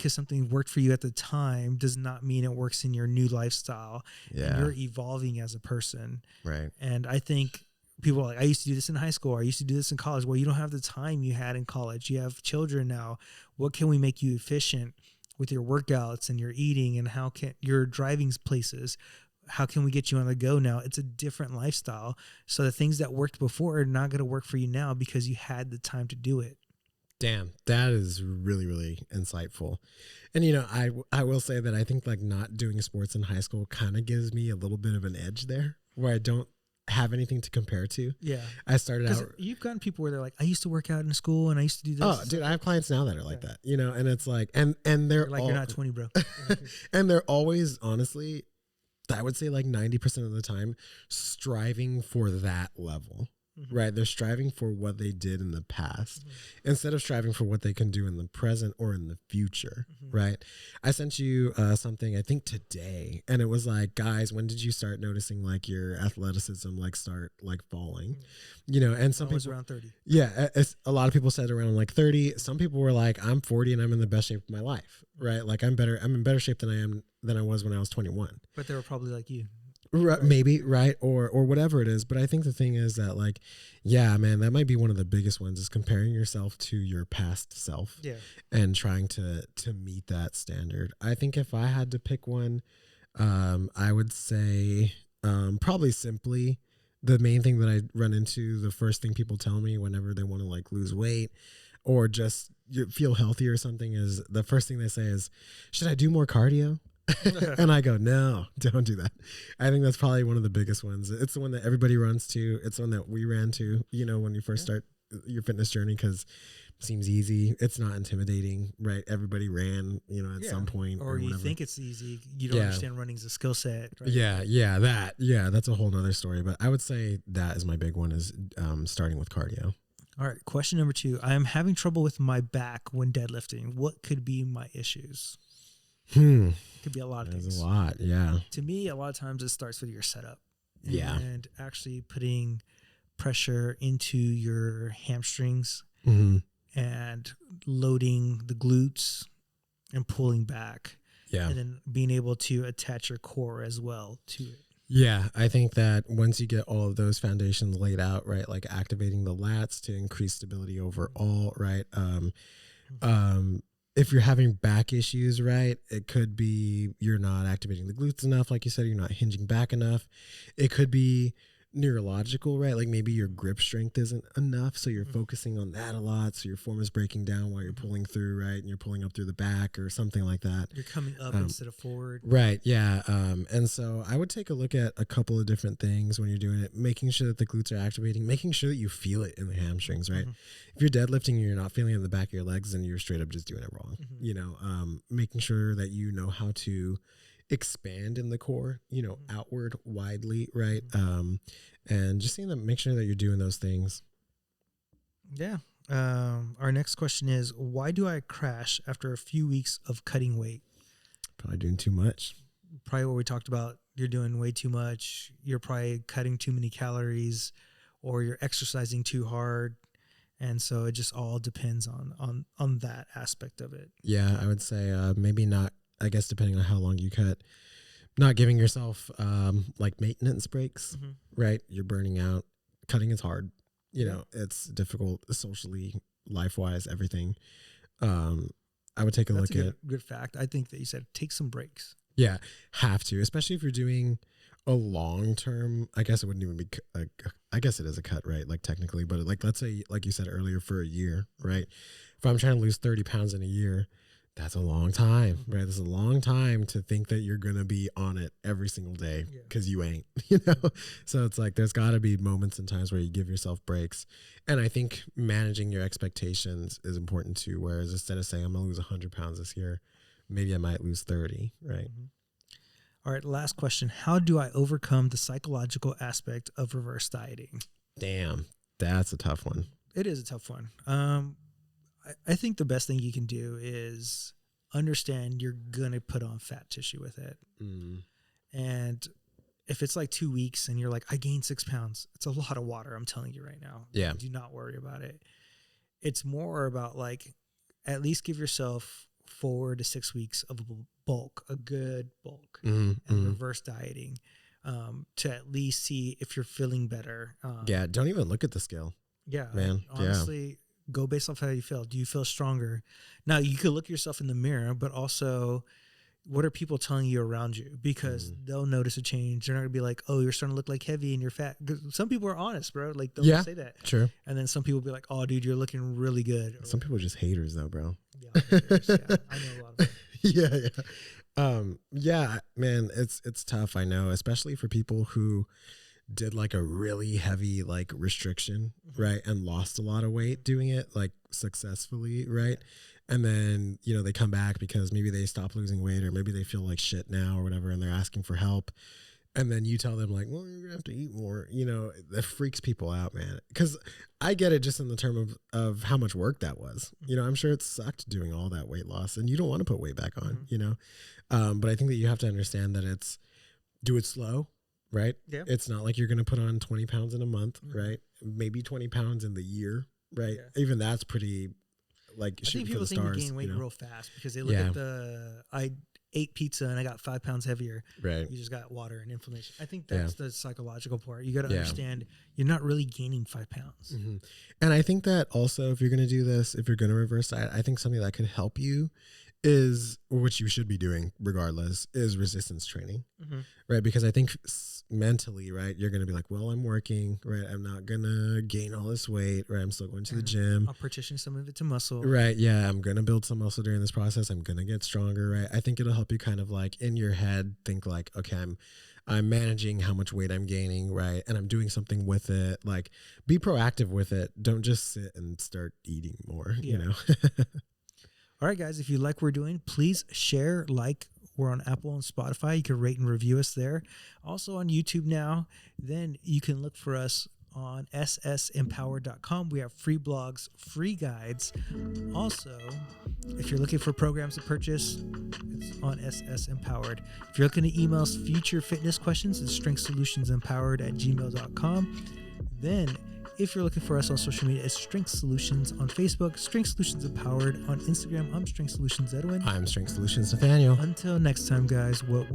something worked for you at the time does not mean it works in your new lifestyle. Yeah. And you're evolving as a person. Right. And I think people are like, I used to do this in high school, or I used to do this in college. Well, you don't have the time you had in college. You have children now. What can we make you efficient with your workouts and your eating, and how can your driving places? How can we get you on the go now? It's a different lifestyle. So the things that worked before are not going to work for you now because you had the time to do it. Damn, that is really, really insightful. And, you know, I will say that I think like not doing sports in high school kind of gives me a little bit of an edge there where I don't have anything to compare to. Yeah. I started out. You've gotten people where they're like, I used to work out in school and I used to do this. Oh, dude, I have clients now that are like that, you know, and it's like, and they're like, you're not 20, bro. And they're always, honestly, I would say like 90% of the time striving for that level. Right. They're striving for what they did in the past instead of striving for what they can do in the present or in the future. Right. I sent you something, I think today, and it was like, guys, when did you start noticing like your athleticism like start like falling? You know, and some people around 30. Yeah. A lot of people said around like 30. Some people were like, I'm 40 and I'm in the best shape of my life. Right. Like I'm in better shape than I was when I was 21. But they were probably like you. Right, maybe, right, or whatever it is. But I think the thing is that, like, yeah, man, that might be one of the biggest ones is comparing yourself to your past self, and trying to meet that standard. I think if I had to pick one, I would say probably simply the main thing that I run into, the first thing people tell me whenever they want to like lose weight or just feel healthy or something is the first thing they say is, should I do more cardio? And I go, no, don't do that. I think that's probably one of the biggest ones. It's the one that everybody runs to. It's the one that we ran to, you know, when you first start your fitness journey, because it seems easy. It's not intimidating, right? Everybody ran, you know, at some point. Or you think it's easy. You don't understand running's a skill set. Right? That's a whole nother story. But I would say that is my big one is starting with cardio. All right. Question number 2. I am having trouble with my back when deadlifting. What could be my issues? Could be a lot of things. There's a lot, yeah. To me, a lot of times it starts with your setup. Yeah. And actually putting pressure into your hamstrings and loading the glutes and pulling back. Yeah. And then being able to attach your core as well to it. Yeah, I think that once you get all of those foundations laid out, right, like activating the lats to increase stability overall, right? If you're having back issues, right, it could be you're not activating the glutes enough, like you said, you're not hinging back enough. It could be neurological, right? Like maybe your grip strength isn't enough, so you're focusing on that a lot, so your form is breaking down while you're pulling through, right? And you're pulling up through the back or something like that. You're coming up instead of forward. Right, yeah. And so I would take a look at a couple of different things when you're doing it, making sure that the glutes are activating, making sure that you feel it in the hamstrings, right? If you're deadlifting and you're not feeling it in the back of your legs, then you're straight up just doing it wrong. You know, making sure that you know how to expand in the core, you know, outward widely, right? And just seeing them, make sure that you're doing those things. Yeah. Our next question is, why do I crash after a few weeks of cutting weight? Probably doing too much. Probably what we talked about. You're doing way too much. You're probably cutting too many calories, or you're exercising too hard. And so it just all depends on that aspect of it. Yeah, I would say maybe not, I guess, depending on how long you cut, not giving yourself like maintenance breaks, right? You're burning out. Cutting is hard. You know, it's difficult socially, life-wise, everything. I would take a look at good fact. I think that you said take some breaks. Yeah, have to, especially if you're doing a long-term, I guess it wouldn't even be, I guess it is a cut, right? Like technically, but like, let's say, like you said earlier, for a year, right? If I'm trying to lose 30 pounds in a year, that's a long time, right? That's a long time to think that you're going to be on it every single day, because you ain't, you know? So it's like, there's got to be moments and times where you give yourself breaks. And I think managing your expectations is important too. Whereas instead of saying, I'm going to lose 100 pounds this year, maybe I might lose 30, right? All right. Last question. How do I overcome the psychological aspect of reverse dieting? Damn, that's a tough one. It is a tough one. I think the best thing you can do is understand you're going to put on fat tissue with it. And if it's like 2 weeks and you're like, I gained 6 pounds, it's a lot of water. I'm telling you right now. Yeah. Do not worry about it. It's more about like, at least give yourself 4 to 6 weeks of a bulk, a good bulk, and reverse dieting to at least see if you're feeling better. Yeah. Don't even look at the scale. Yeah. Man. Honestly, go based off how you feel. Do you feel stronger? Now, you could look yourself in the mirror, but also, what are people telling you around you? Because they'll notice a change. They're not going to be like, oh, you're starting to look like heavy and you're fat. Some people are honest, bro. Like, they'll say that. True. And then some people will be like, oh, dude, you're looking really good. Some people are just haters, though, bro. Yeah, haters. Yeah, I know a lot of them. Yeah, man, it's tough. I know, especially for people who did like a really heavy like restriction, right, and lost a lot of weight doing it like successfully, right, and then you know they come back because maybe they stop losing weight or maybe they feel like shit now or whatever, and they're asking for help, and then you tell them like, well, you're gonna have to eat more. You know, that freaks people out, man. Because I get it just in the term of how much work that was. You know, I'm sure it sucked doing all that weight loss, and you don't want to put weight back on. You know, but I think that you have to understand that do it slow. Right? Yeah. It's not like you're going to put on 20 pounds in a month, right? Maybe 20 pounds in the year, right? Yeah. Even that's pretty, like, I think people think you gain weight real fast because they look at I ate pizza and I got 5 pounds heavier. Right. You just got water and inflammation. I think that's the psychological part. You got to understand you're not really gaining 5 pounds. And I think that also, if you're going to do this, if you're going to reverse diet, I think something that could help you is, which you should be doing regardless, is resistance training, right? Because I think mentally, right, you're going to be like, well, I'm working, right? I'm not going to gain all this weight, right? I'm still going to the gym. I'll partition some of it to muscle. Right, yeah, I'm going to build some muscle during this process. I'm going to get stronger, right? I think it'll help you kind of like in your head think like, okay, I'm managing how much weight I'm gaining, right? And I'm doing something with it. Like, be proactive with it. Don't just sit and start eating more, you know? All right, guys, if you like what we're doing, please share, like. We're on Apple and Spotify. You can rate and review us there. Also on YouTube now. Then you can look for us on ssempowered.com. We have free blogs, free guides. Also, if you're looking for programs to purchase, it's on SS Empowered. If you're looking to email us future fitness questions, it's strengthsolutionsempowered@gmail.com. Then, if you're looking for us on social media, it's Strength Solutions on Facebook, Strength Solutions Empowered on Instagram. I'm Strength Solutions Edwin. I'm Strength Solutions Nathaniel. Until next time, guys, what?